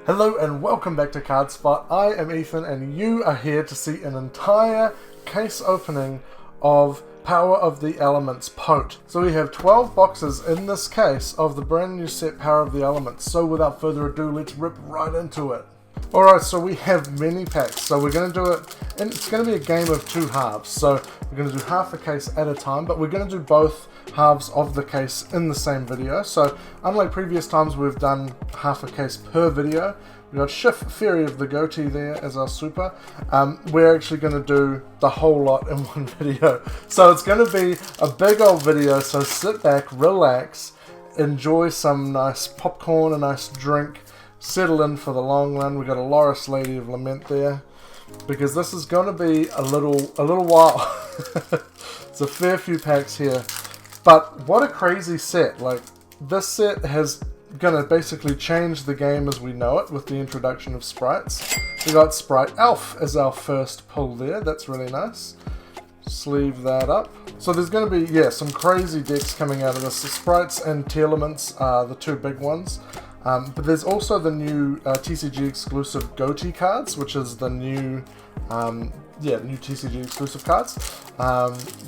Hello and welcome back to CardSpot. I am Ethan and you are here to see an entire case opening of Power of the Elements POTE. So we have 12 boxes in this case of the brand new set Power of the Elements. So without further ado, let's rip right into it. Alright, so we have mini packs. So we're going to do it, and it's going to be a game of two halves. So we're going to do half a case at a time, but we're going to do both halves of the case in the same video. So unlike previous times we've done half a case per video, we've got Shift Fairy of the Goatee there as our super. We're actually going to do the whole lot in one video. So it's going to be a big old video, so sit back, relax, enjoy some nice popcorn, a nice drink, settle in for the long run. We've got a Loris Lady of Lament there, because this is going to be a little while. It's a fair few packs here. But what a crazy set. Like, this set has gonna basically change the game as we know it with the introduction of sprites. We got Sprite Elf as our first pull there. That's really nice. Sleeve that up. So there's going to be, yeah, some crazy decks coming out of this. The Sprights and Tearlaments are the two big ones. But there's also the new TCG exclusive Goatee cards, which is the new, new TCG exclusive cards.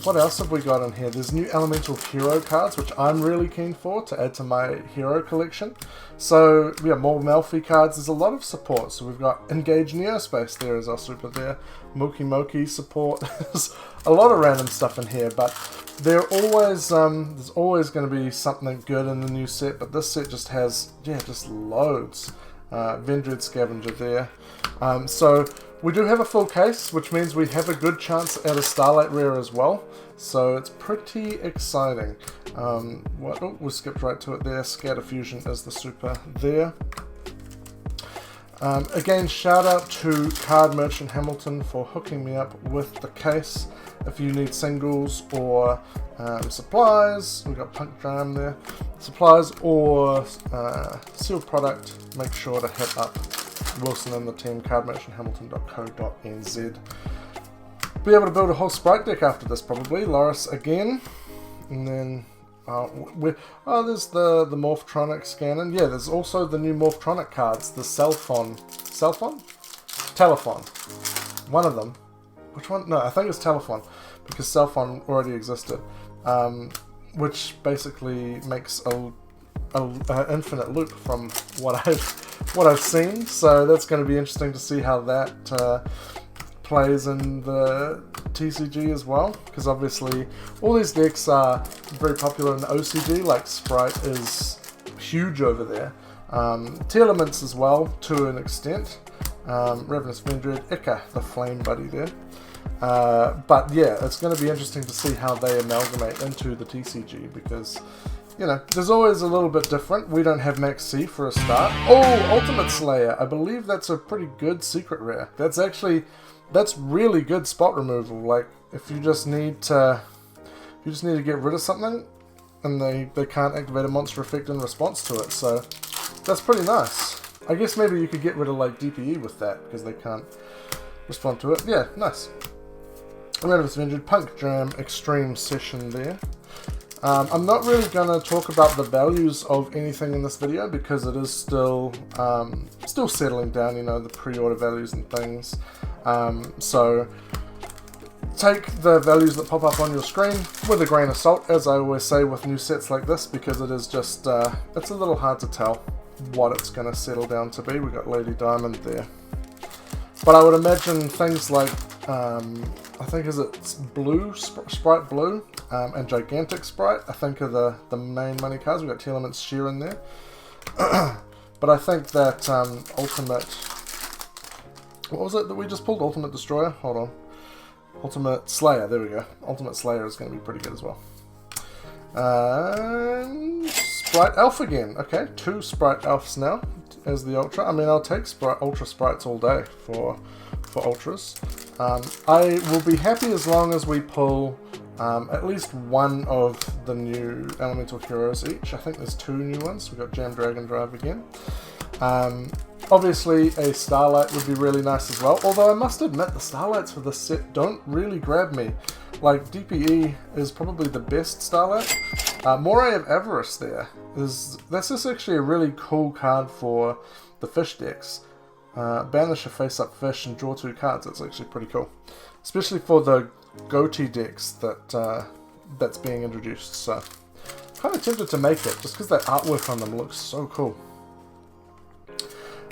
What else have we got in here? There's new Elemental Hero cards, which I'm really keen for to add to my hero collection. So we have more Malfi cards. There's a lot of support. So we've got Engage Neospace there as our super there. Moki Moki support. There's a lot of random stuff in here, but they're always there's always going to be something good in the new set. But this set just has, just loads. Vendread Scavenger there. So we do have a full case, which means we have a good chance at a Starlight rare as well. So it's pretty exciting. We skipped right to it there. Scatter Fusion is the super there. Again, shout out to Card Merchant Hamilton for hooking me up with the case. If you need singles or supplies, we've got Punk Dram there. Supplies or sealed product, make sure to hit up Wilson and the team, cardmerchanthamilton.co.nz. Be able to build a whole Sprite deck after this probably. Loris again, and then there's the Morphtronic Cannon. Yeah, there's also the new Morphtronic cards, the Telephon, one of them. Which one? No, I think it's Telephon, because Cellphone already existed, which basically makes a infinite loop from what I've seen. So that's going to be interesting to see how that plays in the TCG as well, because obviously all these decks are very popular in the OCG. Like Sprite is huge over there. Tearlaments as well to an extent. Ravenous Vendread, Ika, the Flame Buddy there. But yeah, it's going to be interesting to see how they amalgamate into the TCG, because there's always a little bit different. We don't have Max C for a start. Oh, Ultimate Slayer. I believe that's a pretty good secret rare. That's really good spot removal. Like, if you just need to get rid of something, and they can't activate a monster effect in response to it. So that's pretty nice. I guess maybe you could get rid of like DPE with that, because they can't respond to it. Yeah, nice. Ravenous Vendread, Punk Dram, Extreme Session there. I'm not really going to talk about the values of anything in this video, because it is still settling down, the pre-order values and things. So take the values that pop up on your screen with a grain of salt, as I always say with new sets like this, because it is just, it's a little hard to tell what it's going to settle down to be. We got Lady Diamond there. But I would imagine things like, I think it's Blue, Sprite Blue, and Gigantic Sprite, I think are the main money cards. We've got Tearlaments Sheer in there. But I think that Ultimate, what was it that we just pulled? Ultimate Destroyer? Hold on. Ultimate Slayer, there we go. Ultimate Slayer is going to be pretty good as well. Sprite Elf again. Okay, 2 Sprite Elves now as the Ultra. I mean, I'll take Ultra Sprites all day for Ultras. I will be happy as long as we pull at least one of the new Elemental Heroes each. I think there's 2 new ones. We've got Jam Dragon Drive again. Obviously a Starlight would be really nice as well, although I must admit the Starlights for this set don't really grab me. Like, DPE is probably the best Starlight. Moray of Avarice there. That's just actually a really cool card for the fish decks. Banish a face-up fish and draw 2 cards. That's actually pretty cool, especially for the goatee decks that's being introduced. So, kind of tempted to make it just because that artwork on them looks so cool.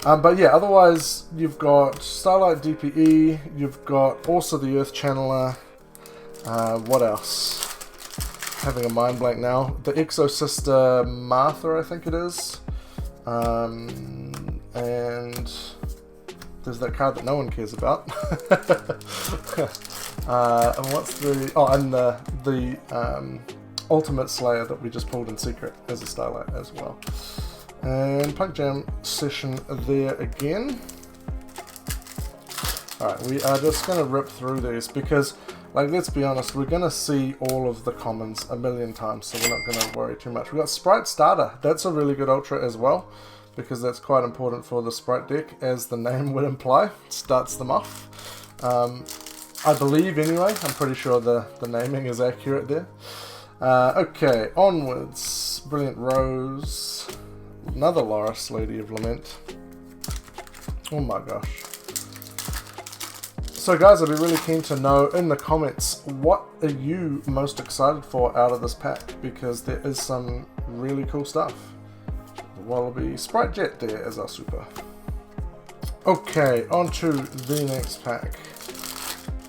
But yeah, otherwise you've got Starlight DPE, you've got also the Earth Channeler. What else? Having a mind blank now. The Exo Sister Martha, I think it is. And there's that card that no one cares about. And what's the... Oh, and the Ultimate Slayer that we just pulled in secret as a Starlight as well. And Punk Jam session there again. Alright, we are just going to rip through these because, like, let's be honest, we're going to see all of the commons a million times, so we're not going to worry too much. We've got Spright Starter. That's a really good ultra as well, because that's quite important for the Spright deck, as the name would imply. It starts them off. I believe, anyway. I'm pretty sure the naming is accurate there. Okay, onwards. Brilliant Rose. Another Loris, Lady of Lament. Oh my gosh. So guys, I'd be really keen to know in the comments, what are you most excited for out of this pack? Because there is some really cool stuff. The Wallaby Sprite Jet there as our super. Okay, on to the next pack.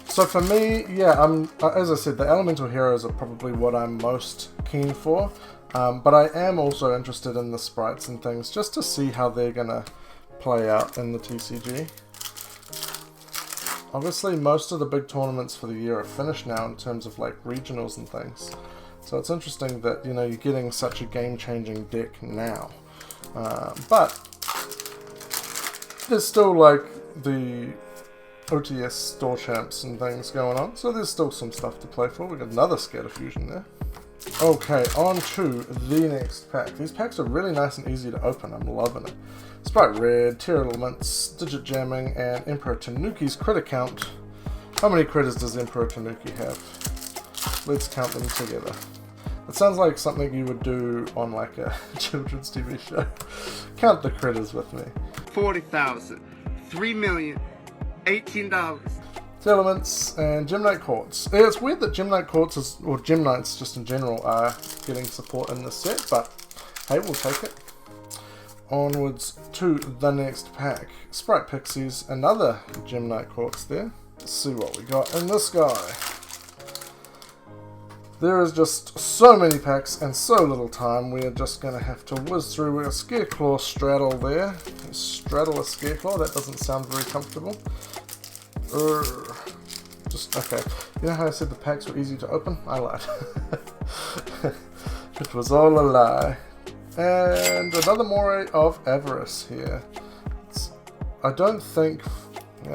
So for me, yeah, as I said, the Elemental Heroes are probably what I'm most keen for. But I am also interested in the Sprights and things, just to see how they're going to play out in the TCG. Obviously, most of the big tournaments for the year are finished now in terms of like regionals and things. So it's interesting that, you know, you're getting such a game-changing deck now. But there's still like the OTS store champs and things going on, so there's still some stuff to play for. We've got another Scatterfusion there. Okay, on to the next pack. These packs are really nice and easy to open. I'm loving it. Spright Red, Tearlaments, Digit Jamming, and Emperor Tanuki's critter count. How many critters does Emperor Tanuki have? Let's count them together. It sounds like something you would do on like a children's TV show. Count the critters with me. 40,000, 3,000,000, $18. Tearlaments and Gemnite Quartz. Yeah, it's weird that Gemnite Quartz is, or Gemnites just in general, are getting support in this set, but hey, we'll take it. Onwards to the next pack. Spright Pixies, another Gemnite Quartz there. Let's see what we got in this guy. There is just so many packs and so little time, we are just going to have to whiz through. We've got Scareclaw Straddle there. Straddle a Scareclaw, that doesn't sound very comfortable. Just, okay. You know how I said the packs were easy to open? I lied. It was all a lie. And another Moray of Avarice here. I don't think...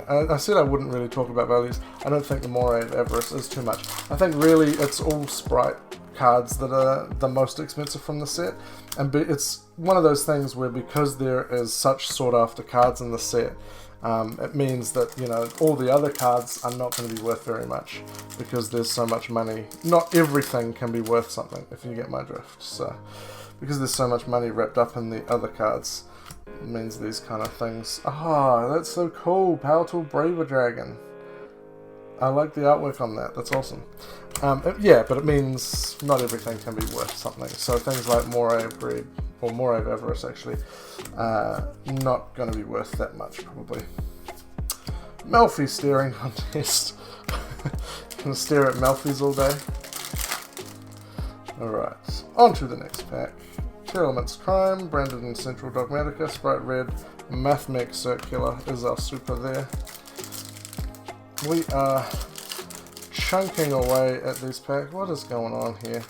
I said I wouldn't really talk about values. I don't think the Moray of Avarice is too much. I think really it's all Spright cards that are the most expensive from the set. And it's one of those things where, because there is such sought after cards in the set, it means that, you know, all the other cards are not going to be worth very much because there's so much money. Not everything can be worth something, if you get my drift. So, because there's so much money wrapped up in the other cards, it means these kind of things. Ah, that's so cool. Power Tool Braver Dragon. I like the artwork on that. That's awesome. Yeah, but it means not everything can be worth something. So things like Moray of Greed, or Moray of Avarice actually, not going to be worth that much probably. Melfi Staring Contest. Gonna stare at Melfis all day. Alright, on to the next pack. Tearlaments Crime, Branded in Central Dogmatica, Spright Red, Mathmech Circular is our super there. We are chunking away at these packs. What is going on here?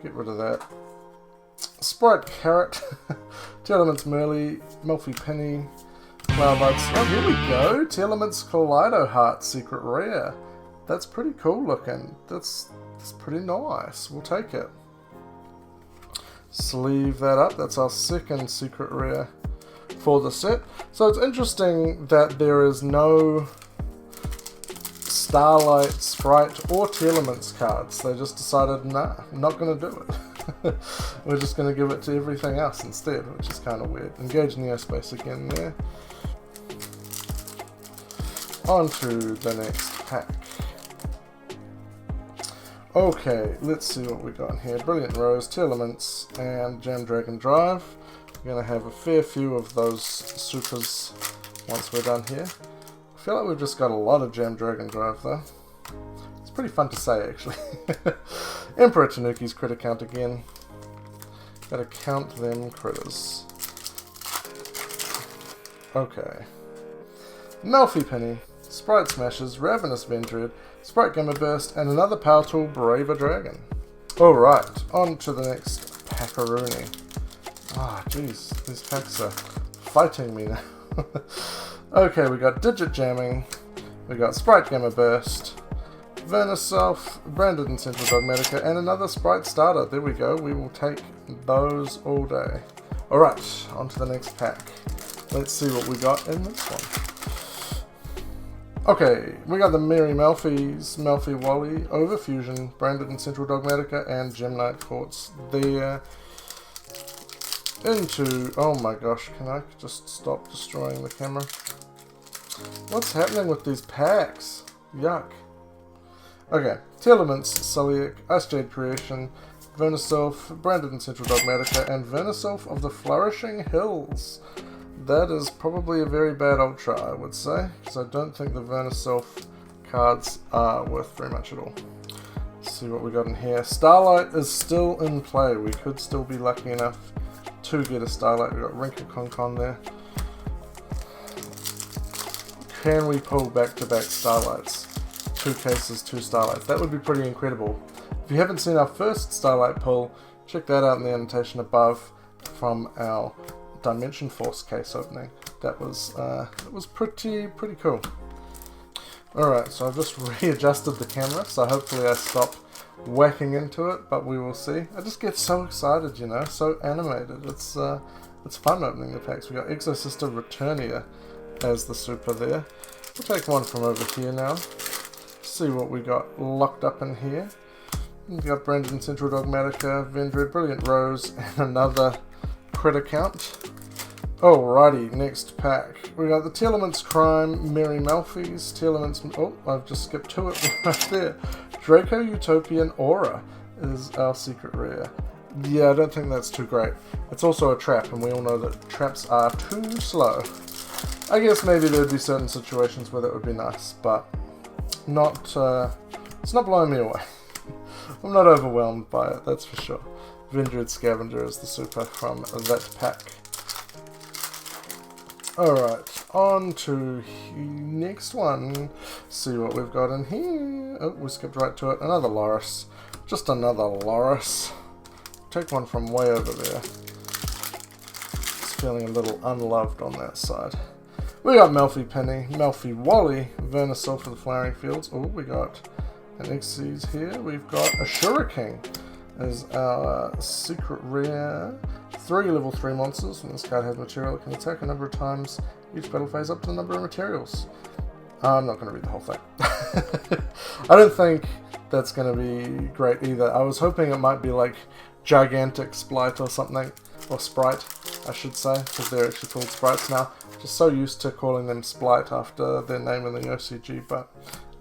Get rid of that. Spright Carrot, Tearlaments Merly, Melfi Penny, Cloudbuds. Oh, here we go! Tearlaments Kaleido Heart Secret Rare. That's pretty cool looking. That's pretty nice. We'll take it. Sleeve that up. That's our second secret rare for the set. So it's interesting that there is no Starlight, Spright, or Tearlaments cards. They just decided, nah, I'm not going to do it. We're just going to give it to everything else instead, which is kind of weird. Engage Neospace again there. On to the next pack. Okay, let's see what we got in here. Brilliant Rose, Tearlaments, and Jam Dragon Drive. We're going to have a fair few of those supers once we're done here. I feel like we've just got a lot of Jam Dragon Drive though. It's pretty fun to say actually. Emperor Tanuki's critter count again. Gotta count them critters. Okay. Melfi Penny, Sprite Smashes, Ravenous Vendread, Sprite Gamma Burst, and another Power Tool Braver Dragon. Alright, on to the next Packaroonie. Ah, jeez, these packs are fighting me now. Okay, we got Digit Jamming, we got Sprite Gamma Burst, Verniself, Branded and Central Dogmatica, and another Sprite Starter. There we go, we will take those all day. Alright, on to the next pack. Let's see what we got in this one. Okay, we got the Merry Melfi's, Melfi Wally, Overfusion, Branded and Central Dogmatica, and Gemnite Quartz there. Into, oh my gosh, can I just stop destroying the camera? What's happening with these packs? Yuck. Okay, Tearlaments, Sulliak, Ice Jade Creation, Verniself, Branded and Central Dogmatica, and Verniself of the Flourishing Hills. That is probably a very bad ultra, I would say, because I don't think the Verniself cards are worth very much at all. Let's see what we got in here. Starlight is still in play. We could still be lucky enough to get a Starlight. We got Rinka there. Can we pull back-to-back Starlights? 2 cases, 2 Starlights. That would be pretty incredible. If you haven't seen our first Starlight pull, check that out in the annotation above from our Dimension Force case opening. That was pretty cool. Alright, so I've just readjusted the camera, so hopefully I stop whacking into it, but we will see. I just get so excited, you know, so animated. It's fun opening the packs. We got Exosister Returnia as the super there. We'll take one from over here now. See what we got locked up in here. We got Branded and Central Dogmatica, Vendread, Brilliant Rose, and another critter count. Alrighty, next pack. We got the Tearlaments Crime, Merry Melfi's, Tearlaments... Oh, I've just skipped to it right there. Draco Utopian Aura is our secret rare. Yeah, I don't think that's too great. It's also a trap, and we all know that traps are too slow. I guess maybe there'd be certain situations where that would be nice, but not... it's not blowing me away. I'm not overwhelmed by it, that's for sure. Vendread Scavenger is the super from that pack. Alright, on to the next one. See what we've got in here. Oh, we skipped right to it. Another Loris. Just another Loris. Take one from way over there. It's feeling a little unloved on that side. We got Melfi Penny, Melfi Wally, Verniself for the Flowering Fields. Oh, we got an Xyz here. We've got a Shuriken as our secret rare. 3 level 3 monsters. When this card has material, it can attack a number of times each battle phase up to the number of materials. I'm not going to read the whole thing. I don't think that's going to be great either. I was hoping it might be like Gigantic Spright or something. Or Spright, I should say, because they're actually called Sprights now. Just so used to calling them Spright after their name in the OCG, but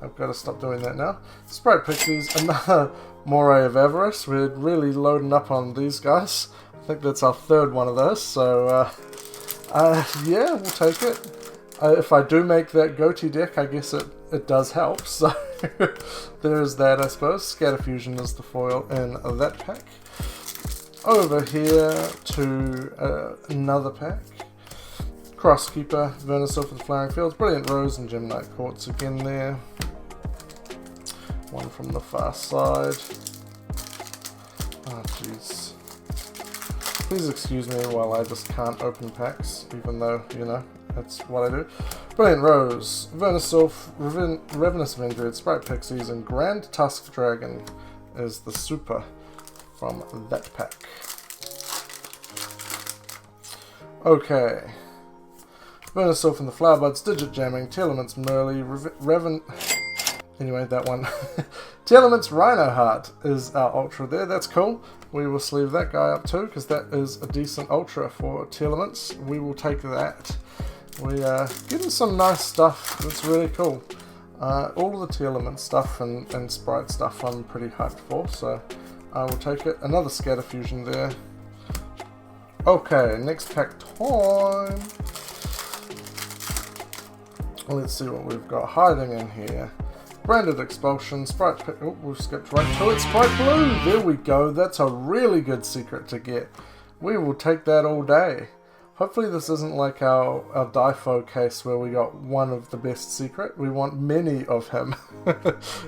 I've got to stop doing that now. Sprite Pixies, another Moray of Avarice. We're really loading up on these guys. I think that's our 3rd one of those, so yeah, we'll take it. If I do make that goatee deck, I guess it does help, so there's that, I suppose. Scatterfusion is the foil in that pack. Over here to another pack. Crosskeeper, Verniself for the Flowering Fields, Brilliant Rose, and Gemnite Quartz again there. One from the far side. Oh, jeez. Please excuse me while I just can't open packs, even though, you know, that's what I do. Brilliant Rose, Verniself, Ravenous Vendread, Sprite Pixies, and Grand Tusk Dragon is the super from that pack. Okay. Verniself and the Flowerbuds, Digit Jamming, Tearlaments Merly, Anyway, that one. Tearlaments Rhino Heart is our ultra there. That's cool. We will sleeve that guy up too, because that is a decent ultra for Tearlaments. We will take that. We are getting some nice stuff. That's really cool. All of the Tearlaments stuff and Sprite stuff I'm pretty hyped for, so I will take it. Another Scatter Fusion there. Okay, next pack time. Let's see what we've got hiding in here. Branded Expulsion, Sprite... Oh, we've skipped right to it. Sprite Blue! There we go. That's a really good secret to get. We will take that all day. Hopefully this isn't like our Difo case where we got one of the best secret. We want many of him.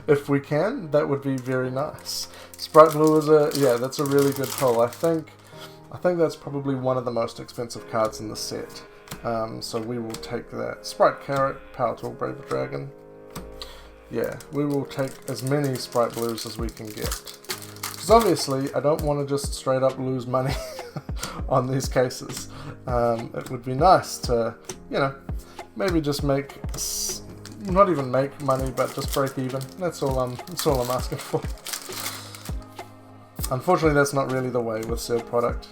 If we can, that would be very nice. Sprite Blue is a... Yeah, that's a really good pull. I think that's probably one of the most expensive cards in the set. So we will take that. Sprite Carrot, Power Tool, Brave Dragon. Yeah, we will take as many Sprite Blues as we can get. Because obviously, I don't want to just straight up lose money on these cases. It would be nice to, you know, maybe just make, not even make money, but just break even. That's all I'm asking for. Unfortunately, that's not really the way with sealed product.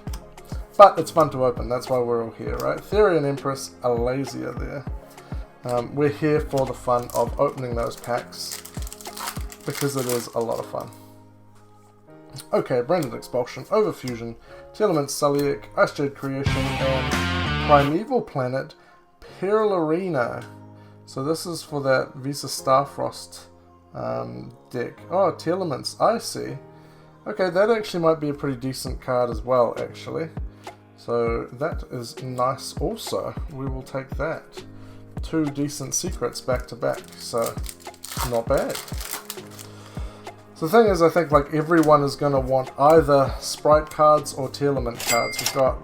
But it's fun to open, that's why we're all here, right? Theory and Empress are lazier there. We're here for the fun of opening those packs, because it is a lot of fun. Okay, Branded Expulsion, Overfusion, Tearlaments Sulliek, Ice Jade Creation, and Primeval Planet, Perlarina. So this is for that Visa Starfrost deck. Oh, Tearlaments, I see. Okay, that actually might be a pretty decent card as well, actually. So that is nice also. We will take that. 2 decent secrets back to back, so not bad. So the thing is, I think like everyone is going to want either Sprite cards or Tearlament cards. We've got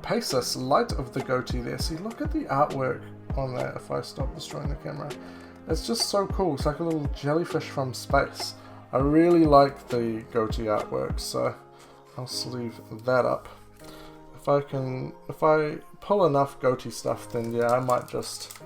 Pegasus, Light of the Goatee there. See, look at the artwork on that if I stop destroying the camera. It's just so cool. It's like a little jellyfish from space. I really like the goatee artwork, so I'll sleeve that up. If I pull enough goatee stuff, then yeah, I might just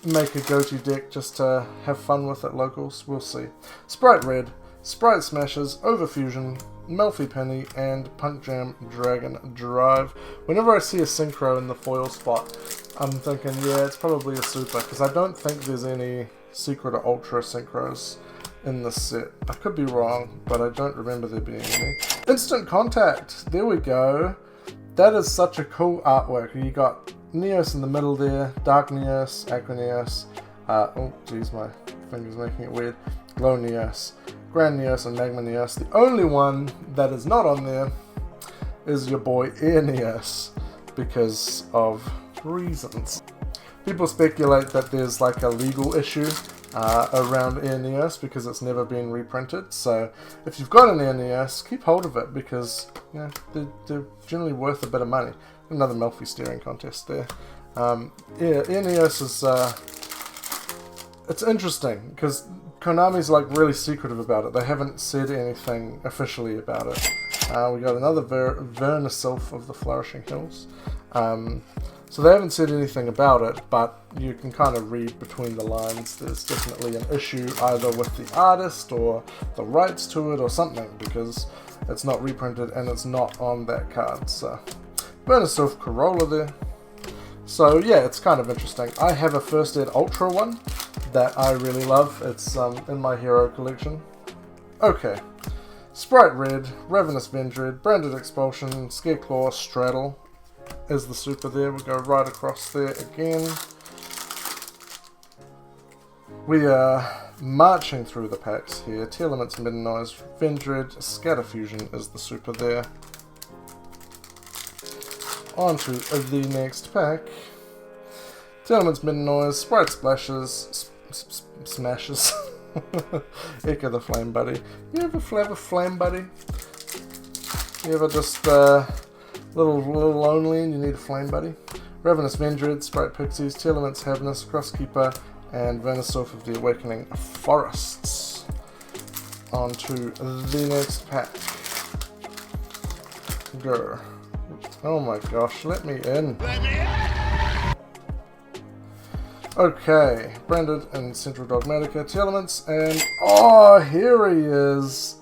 make a goatee deck just to have fun with it, locals. We'll see. Sprite Red, Sprite Smashes, Overfusion, Melfi Penny, and Punk Jam Dragon Drive. Whenever I see a synchro in the foil spot, I'm thinking, yeah, it's probably a super, because I don't think there's any secret or ultra synchros in this set. I could be wrong, but I don't remember there being any. Instant Contact, there we go. That is such a cool artwork. You got Neos in the middle there, Dark Neos, Aqua Neos, oh geez, my finger's making it weird, Glow Neos, Grand Neos, and Magma Neos. The only one that is not on there is your boy Air Neos, because of reasons. People speculate that there's like a legal issue around Air Neos because it's never been reprinted. So if you've got an Air Neos, keep hold of it, because you know they're generally worth a bit of money. Another Melfi steering contest there. Yeah, Air Neos is it's interesting because Konami's like really secretive about it. They haven't said anything officially about it. We got another Vernisylph of the Flourishing Hills. So they haven't said anything about it, but you can kind of read between the lines. There's definitely an issue either with the artist or the rights to it or something, because it's not reprinted and it's not on that card. So Vernisylph Corolla there. So yeah, it's kind of interesting. I have a First Ed Ultra one that I really love. It's in my hero collection. Okay. Sprite Red, Ravenous Vendread, Branded Expulsion, Scareclaw, Straddle is the super there. We'll go right across there again. We are marching through the packs here. Tearlaments, Midnoise, Vendread, Scatterfusion is the super there. On to the next pack. Tearlaments, Midnoise, Sprite Splashes, Smashes. Echo the Flame Buddy. You ever have a Flame Buddy? You ever just little lonely and you need a Flame Buddy? Ravenous Vendread, Sprite Pixies, Tearlaments, Havness, Crosskeeper, and Vernisylph of the Awakening Forests. On to the next pack. Grr. Oh my gosh, let me in. Okay, branded and Central Dogmatica, Tearlaments, and oh, here he is!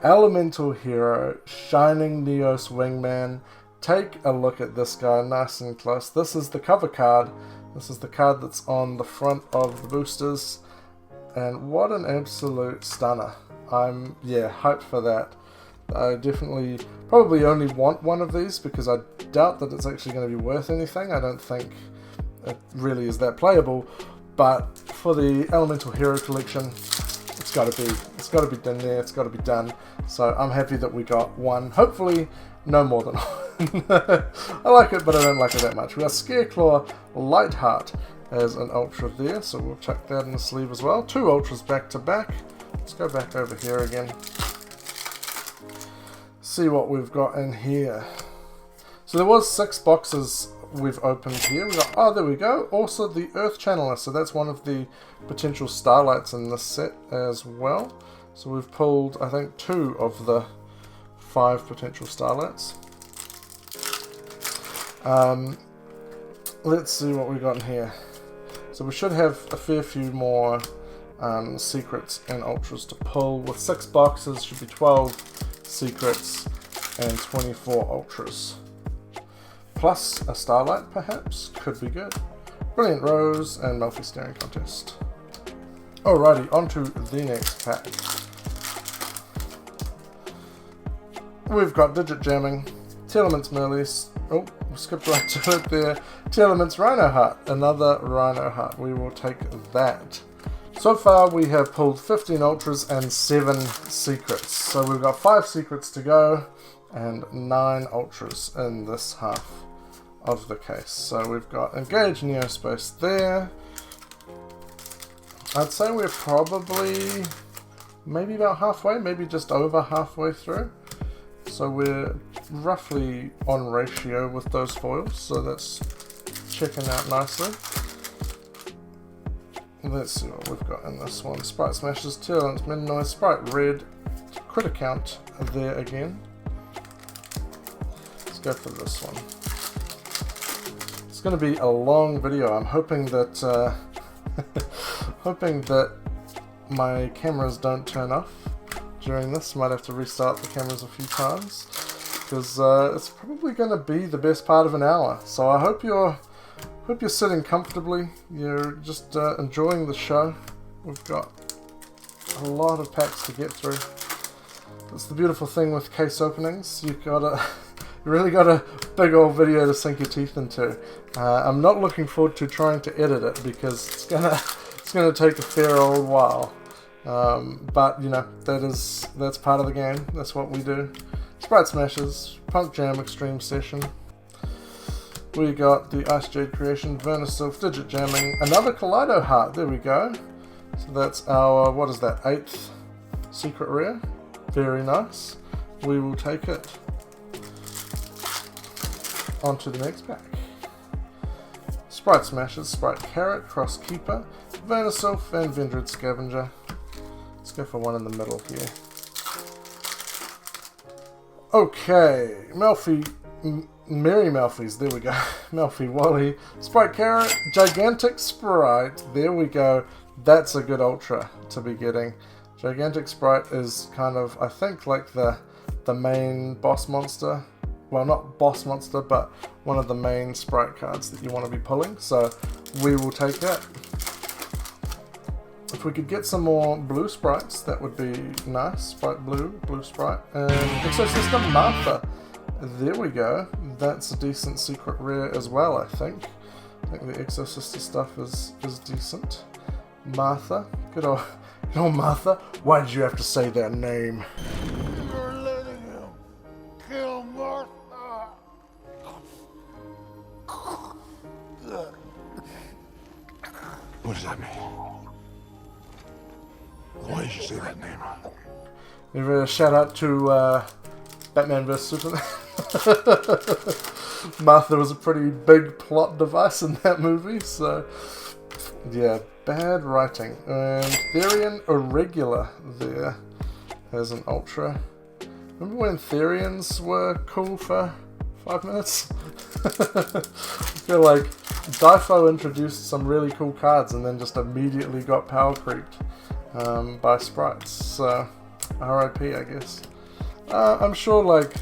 Elemental Hero, Shining Neos Wingman. Take a look at this guy nice and close. This is the cover card. This is the card that's on the front of the boosters. And what an absolute stunner. I'm, hyped for that. I definitely, probably only want one of these because I doubt that it's actually going to be worth anything. I don't think it really is that playable. But for the Elemental Hero collection, it's got to be done there, it's got to be done. So I'm happy that we got one. Hopefully, no more than one. I like it, but I don't like it that much. We got Scareclaw Lightheart as an ultra there, so we'll chuck that in the sleeve as well. 2 ultras back to back. Let's go back over here again. See what we've got in here. So there was 6 boxes we've opened here. We got, oh, there we go. Also the Earth Channeler, so that's one of the potential Starlights in this set as well. So we've pulled, I think, 2 of the 5 potential Starlights. Let's see what we got in here. So we should have a fair few more secrets and ultras to pull. With 6 boxes, should be 12 secrets and 24 ultras. Plus a Starlight, perhaps, could be good. Brilliant Rose and Melfi Staring Contest. Alrighty, on to the next pack. We've got Digit Jamming, Tearlaments Merleys, oh, we skipped right to it there, Tearlaments Rhino Heart, another Rhino Heart, we will take that. So far we have pulled 15 Ultras and 7 Secrets, so we've got 5 Secrets to go and 9 Ultras in this half of the case. So we've got Engage Neospace there. I'd say we're probably maybe about halfway, maybe just over halfway through. So we're roughly on ratio with those foils, so that's checking out nicely. Let's see what we've got in this one. Sprite Smashes, Tearlaments, Midnight, Sprite Red, Crit Account there again. Let's go for this one. It's going to be a long video. I'm hoping that hoping that my cameras don't turn off during this. Might have to restart the cameras a few times because it's probably going to be the best part of an hour. So I hope you're sitting comfortably. You're just enjoying the show. We've got a lot of packs to get through. That's the beautiful thing with case openings. You really got a big old video to sink your teeth into. I'm not looking forward to trying to edit it because it's gonna take a fair old while. But you know, that's part of the game. That's what we do. Sprite Smashes, Punk Jam Extreme Session. We got the Ice Jade Creation, Vernisylph, Digit Jamming, another Kaleido Heart. There we go. So that's our, what is that, 8th secret rare. Very nice. We will take it. On to the next pack. Sprite Smashes, Sprite Carrot, Cross Keeper, Vernisylph, and Vendred Scavenger. Let's go for one in the middle here. Okay, Merry Melfies, there we go. Melfi Wally, Sprite Carrot, Gigantic Sprite, there we go. That's a good ultra to be getting. Gigantic Sprite is kind of, I think, like the main boss monster. Well, not boss monster, but one of the main Sprite cards that you want to be pulling. So we will take that. If we could get some more blue Sprites, that would be nice. Sprite Blue, Blue Sprite, and Exosystem Martha. There we go. That's a decent secret rare as well, I think. I think the Exosystem stuff is decent. Martha. Good old Martha. Why did you have to say that name? You're letting him kill Martha. What does that mean? Why did you say that name? Give a shout out to Batman vs Superman. Martha was a pretty big plot device in that movie, so yeah, bad writing. And Therian Irregular there as an ultra. Remember when Therians were cool for 5 minutes? I feel like Difo introduced some really cool cards and then just immediately got power creeped by Sprights. So, RIP, I guess. I'm sure, like,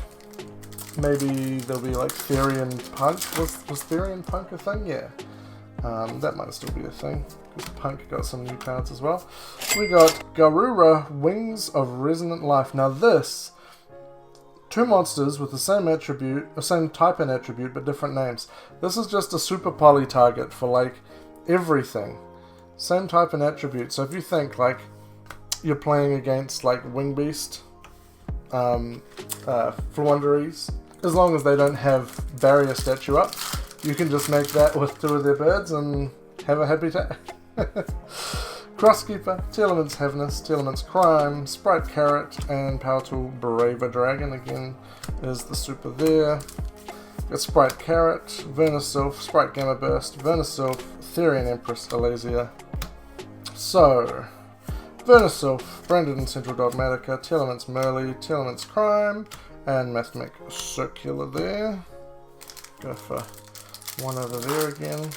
maybe there'll be like Therian Punk. Was Therian Punk a thing? Yeah. That might still be a thing, because Punk got some new cards as well. We got Garura, Wings of Resonant Life. Now this, 2 monsters with the same attribute, the same type and attribute, but different names. This is just a super poly target for like everything. Same type and attribute. So if you think like you're playing against like Wing Beast, Flunderies, as long as they don't have barrier statue up, you can just make that with 2 of their birds and have a happy day. Crosskeeper, Tearlaments Heaviness, Tearlaments Crime, Spright Carrot, and Power Tool Braver Dragon again is the super there. Got Spright Carrot, Vernisylph, Spright Gamma Burst, Vernisylph, Therian Empress Alasia. So, Vernisylph, Branded and Central Dogmatica, Tearlaments Merly, Tearlaments Crime, and Mathemic Circular there. Go for one over there again.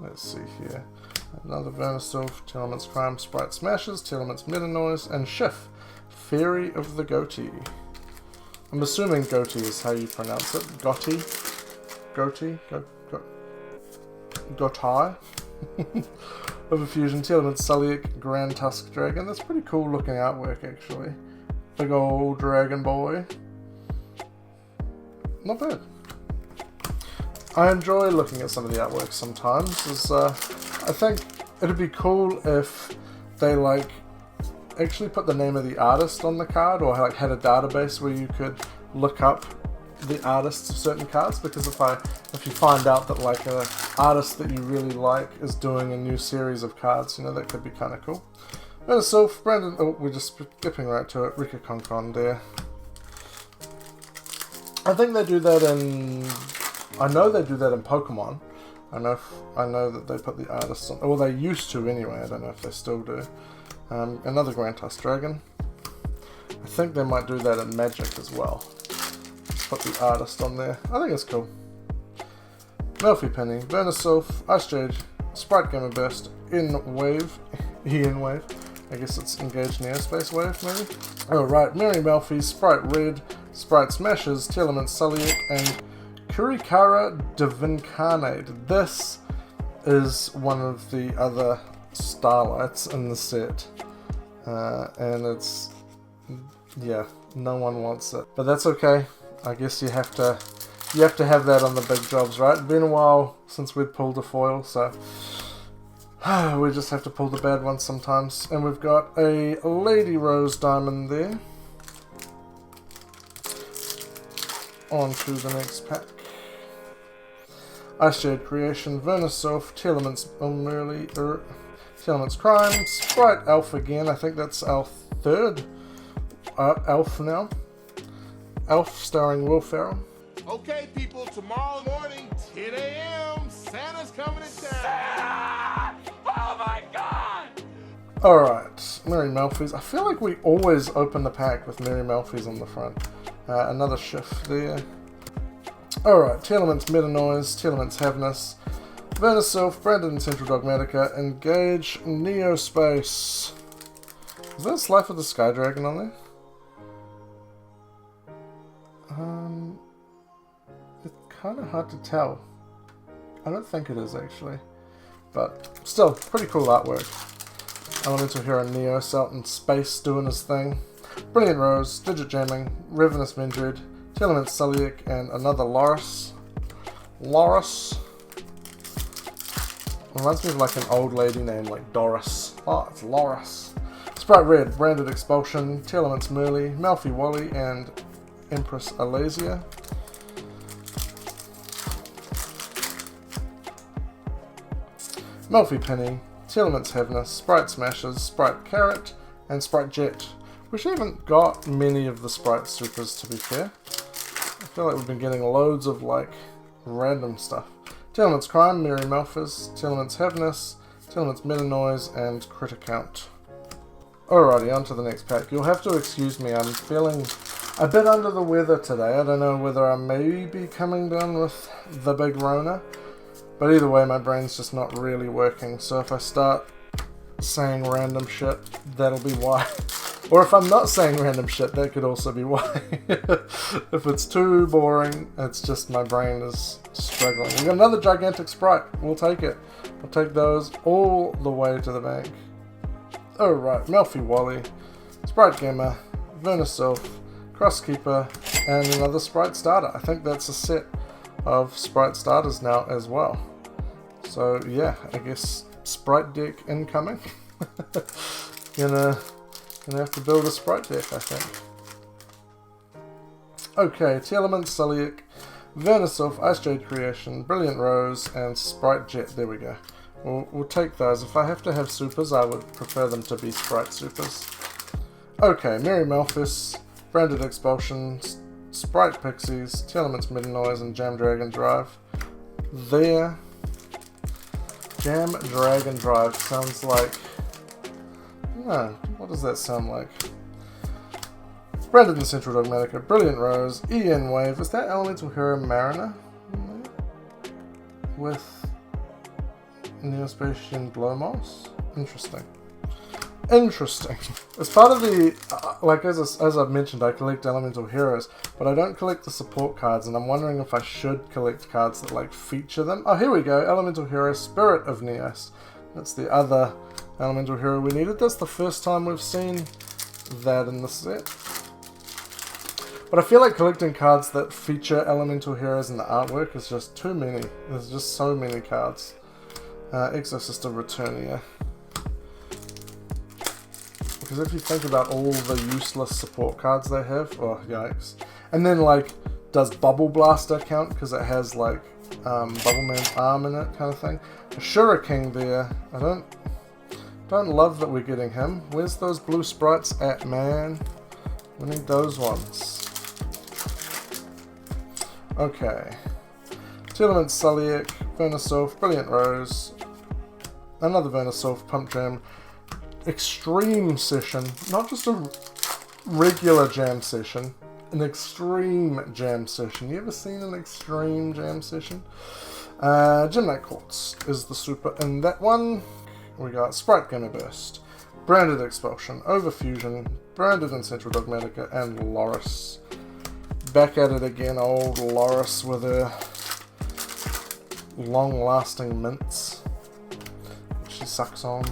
Let's see here. Another Vernisylph, Tearlaments Crime, Spright Smashes, Tearlaments Meta Noise, and Schiff, Fairy of the Goatee. I'm assuming Goatee is how you pronounce it. Goatee? Goatee? Gotai? Overfusion, Tearlaments Sulliek, Grand Tusk Dragon. That's pretty cool looking artwork actually. Big old dragon boy. Not bad. I enjoy looking at some of the artwork sometimes. I think it'd be cool if they like actually put the name of the artist on the card, or like had a database where you could look up the artists of certain cards, because if you find out that like a artist that you really like is doing a new series of cards, you know, that could be kind of cool. Vernisylph, Brandon, oh, we're just skipping right to it, Rika Concon there. I think they do that I know they do that in Pokemon. I know that they put the artists on, well, they used to anyway. I don't know if they still do. Another Grand Tusk Dragon. I think they might do that in Magic as well. Put the artist on there. I think it's cool. Melfi Penny, Vernisylph, Ice Jade, Spright Gamma Burst, Wave. I guess it's Engaged Neospace Wave, maybe? Oh, right. Mary Melfi, Spright Red, Spright Smashes, Tearlaments Sulliek, and Kurikara Divincarnate. This is one of the other Starlights in the set. And it's... yeah, no one wants it. But that's okay. I guess you have to have that on the big jobs, right? It's been a while since we've pulled a foil, so... we just have to pull the bad ones sometimes. And we've got a Lady Rose Diamond there. On to the next pack. Ice Jade Creation, Vernisylph, Tearlaments Merly, Tearlaments Crime, Spright Elf again. I think that's our third elf now. Elf starring Will Ferrell. Okay, people, tomorrow morning, 10 a.m., Santa's coming to town. Santa! Oh my God! Alright, Mary Melfi's. I feel like we always open the pack with Mary Melfi's on the front. Another shift there. Alright, Tearlaments Meta Noise, Tearlaments Heaviness, Vernisylph, Branded and Central Dogmatica, Engage Neospace. Is that Slife of the Sky Dragon on there? It's kind of hard to tell. I don't think it is actually. But still, pretty cool artwork. Elemental Hero Neos out in space doing his thing. Brilliant Rose, Digit Jamming, Ravenous Vendred, Tearlaments Sulliek, and another Loris. Reminds me of like an old lady name like Doris. Oh, it's Loris. Spright Red, Branded Expulsion, Tearlaments Merly, Melfi Wally, and Empress Alasia. Melfi Penny, Tearlaments Heaviness, Spright Smashes, Spright Carrot, and Spright Jet. We haven't got many of the Spright Supers, to be fair. I feel like we've been getting loads of like random stuff. Tearlaments Crime, Mary Melfi's, Tearlaments Heaviness, Tearlaments Meta Noise, and Crit Account. Alrighty, on to the next pack. You'll have to excuse me, I'm feeling a bit under the weather today. I don't know whether I may be coming down with the big Rona, but either way my brain's just not really working, so if I start saying random shit, that'll be why. Or if I'm not saying random shit, that could also be why. If it's too boring, it's just my brain is struggling. We got another gigantic Sprite. We'll take it. We'll take those all the way to the bank. Alright, Melfi Wally, Spright Gamer, Vernisylph, Crosskeeper, and another Spright starter. I think that's a set of Spright starters now as well. So yeah, I guess Spright deck incoming. Gonna have to build a Spright deck, I think. Okay, Tearlaments, Sulliek, Vernisylph, Ice Jade Creation, Brilliant Rose, and Spright Jet. There we go. We'll take those. If I have to have supers, I would prefer them to be Spright supers. Okay, Merry Malphus, Branded Expulsion, Spright Pixies, Tearlaments Mid Noise, and Jam Dragon Drive. There. Jam Dragon Drive sounds like... No, what does that sound like? Branded and Central Dogmatica, Brilliant Rose, EN Wave. Is that Elemental Hero Mariner? With Neospatian Blowmoss? Interesting. Interesting. As part of the, as I've mentioned, I collect Elemental Heroes, but I don't collect the support cards, and I'm wondering if I should collect cards that like feature them. Oh, here we go. Elemental Hero, Spirit of Neos. That's the other Elemental Hero we needed. That's the first time we've seen that in the set. But I feel like collecting cards that feature Elemental Heroes in the artwork is just too many. There's just so many cards. Exosister Returnier. Because if you think about all the useless support cards they have, oh yikes. And then like, does Bubble Blaster count because it has like Bubbleman's arm in it kind of thing? A Shuriken there. I don't love that we're getting him. Where's those blue Sprights at, man? We need those ones. Okay. Tearlaments, Sulliek, Vernisylph, Brilliant Rose, another Vernisylph, Pump Jam, Extreme Session, not just a regular jam session, an extreme jam session. You ever seen an extreme jam session? Gymnite Quartz is the super in that one. We got Spright Gamer Burst, Branded Expulsion, Overfusion, Branded and Central Dogmatica, and Loris. Back at it again, old Loris with her long-lasting mints. She sucks on.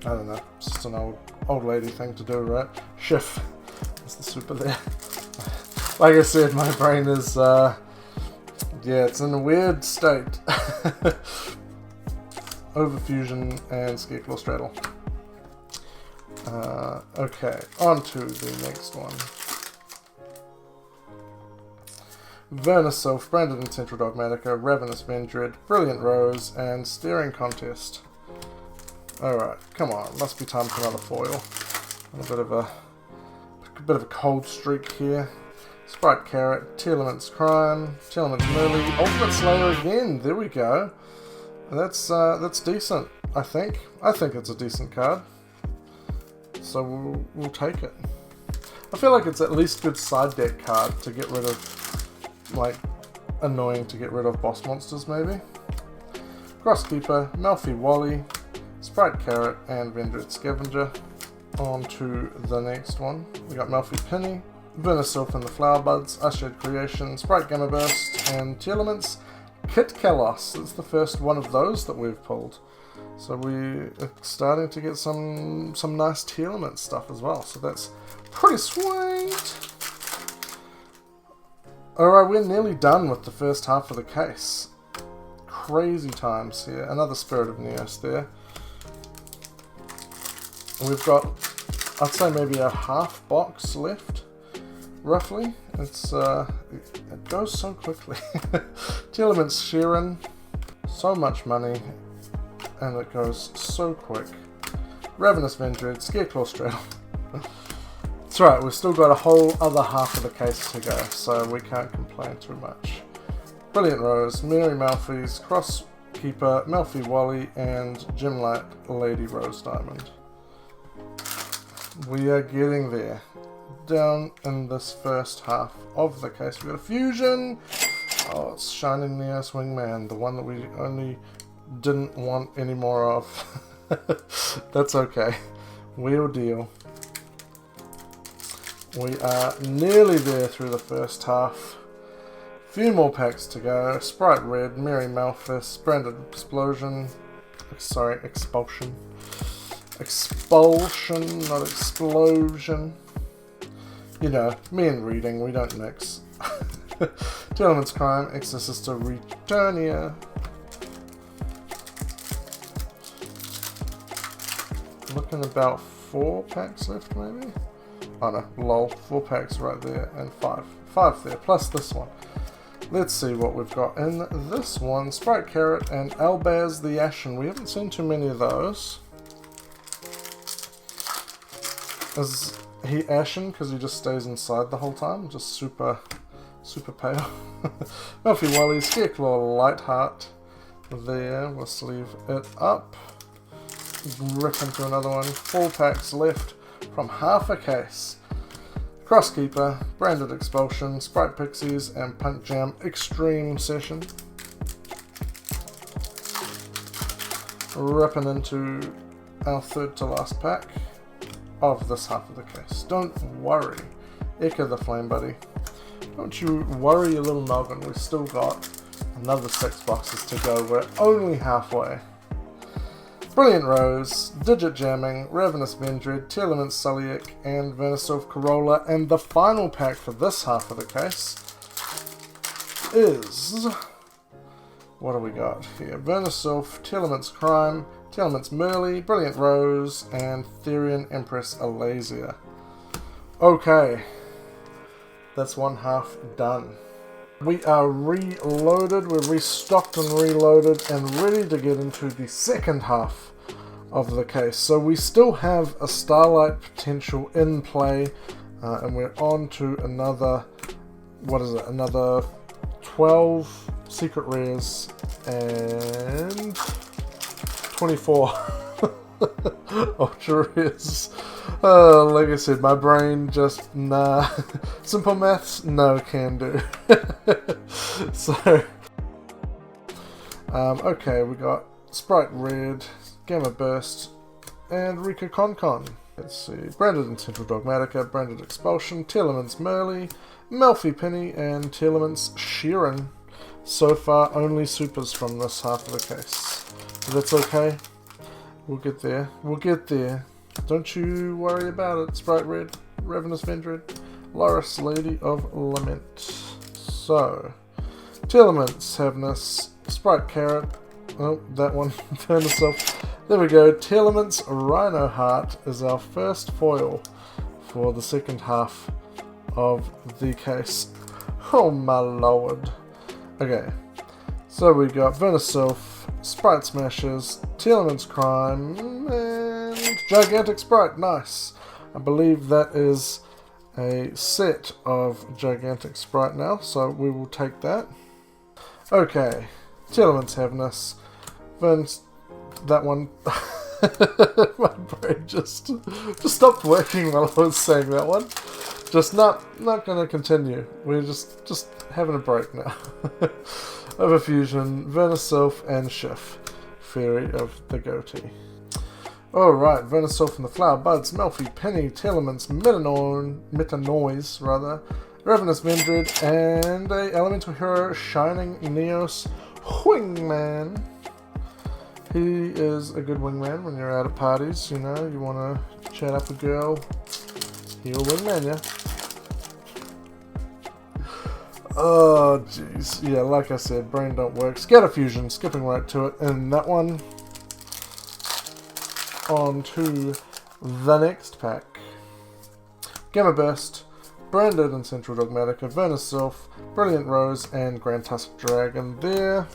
I don't know, it's just an old lady thing to do, right? Schiff is the super there. Like I said, my brain is, yeah, it's in a weird state. Overfusion and Scareclaw Straddle. Okay, on to the next one. Vernisylph, Branded and Central Dogmatica, Ravenous Vendread, Brilliant Rose, and Steering Contest. Alright, come on, must be time for another foil. A bit of a cold streak here. Spright Carrot, Tearlaments Crime, Tearlaments Merly, Ultimate Slayer again, there we go. That's decent, I think. I think it's a decent card. So we'll take it. I feel like it's at least a good side deck card to get rid of, like, annoying to get rid of boss monsters maybe. Crosskeeper, Melfi Wally, Spright Carrot, and Vendread Scavenger. On to the next one. We got Melfi Penny, Vernisylph and the Flower Buds, Ushered Creation, Spright Gamer Burst, and Tearlaments Kit Kalos. It's the first one of those that we've pulled. So we're starting to get some nice Tearlaments stuff as well. So that's pretty sweet. Alright, we're nearly done with the first half of the case. Crazy times here. Another Spirit of Neos there. We've got, I'd say maybe a half box left, roughly. It's it goes so quickly. Tearlaments Sheeran, so much money, and it goes so quick. Ravenous Vendread, Scareclaw Straddle. That's right, we've still got a whole other half of the case to go, so we can't complain too much. Brilliant Rose, Mary Malphys, Crosskeeper, Melfi Wally, and Gymlight Lady Rose Diamond. We are getting there. down in this first half of the case. We got a fusion. Oh, it's Shining Neos Wingman, the one that we only didn't want any more of. That's okay. We'll deal. We are nearly there through the first half. Few more packs to go. Spright Red, Merry Malphus, Branded Explosion. Sorry, Expulsion. Expulsion, not Explosion. You know, me and reading, we don't mix. Tearlaments Crime, Exorcista Returnia. Looking about 4 packs left, maybe? Oh no, lol, 4 packs right there, and 5. 5 there, plus this one. Let's see what we've got in this one. Sprite Carrot and Albaz the Ashen. We haven't seen too many of those. Is he ashen because he just stays inside the whole time? Just super pale. Melfi Wally, Scareclaw Lightheart. There, we'll sleeve it up. Rip into another one. 4 packs left from half a case. Crosskeeper, Branded Expulsion, Sprite Pixies, and Punt Jam Extreme Session. Ripping into our third to last pack of this half of the case. Don't worry, Echo the Flame Buddy. Don't you worry your little noggin, we've still got another 6 boxes to go. We're only halfway. Brilliant Rose, Digit Jamming, Ravenous Vendread, Tearlaments Sulliek, and Venusaur Corolla. And the final pack for this half of the case is... what do we got here? Venusaur, Tearlaments Crime, Tearlaments Merly, Brilliant Rose, and Therian Empress Alasia. Okay, that's one half done. We are reloaded, we're restocked and reloaded and ready to get into the second half of the case. So we still have a Starlight potential in play, and we're on to another, what is it, another 12 secret rares and 24 ultra rares. Like I said, my brain just, nah. Simple maths, no can do. So, okay, we got Spright Red, Gamma Burst, and Rika Concon. Let's see, Branded and Central Dogmatica, Branded Expulsion, Tearlaments Merly, Melfi Penny, and Tearlaments Sheeran. So far, only supers from this half of the case. But that's okay. We'll get there. We'll get there. Don't you worry about it. Spright Red, Ravenous Vendread, Loris, Lady of Lament. So, Tearlaments, Havness, Sprite Carrot. Oh, that one turned itself. There we go. Tearlaments Rhino Heart is our first foil for the second half of the case. Oh my lord. Okay, so we got Venusaur, Sprite Smashers, Tearlaments Crime, and Gigantic Sprite. Nice. I believe that is a set of Gigantic Sprite now, so we will take that. Okay, Tearlaments Havness, that one. My brain just stopped working while I was saying that one. Just not gonna continue. We're just having a break now. Overfusion, Venusaur, and Schiff, Fairy of the Goatee. Alright, Venusaur and the Flower Buds, Melfi Penny, Tearlaments, Metanoise, Ravenous Vendread, and a Elemental Hero, Shining Neos Wingman. He is a good wingman when you're out at parties, you know, you want to chat up a girl, he'll wingman ya. Oh, jeez. Yeah, like I said, brain don't work. Scatterfusion, skipping right to it. And that one, on to the next pack. Gamma Burst, Branded and Central Dogmatica, Venusaur, Brilliant Rose, and Grand Tusk Dragon there.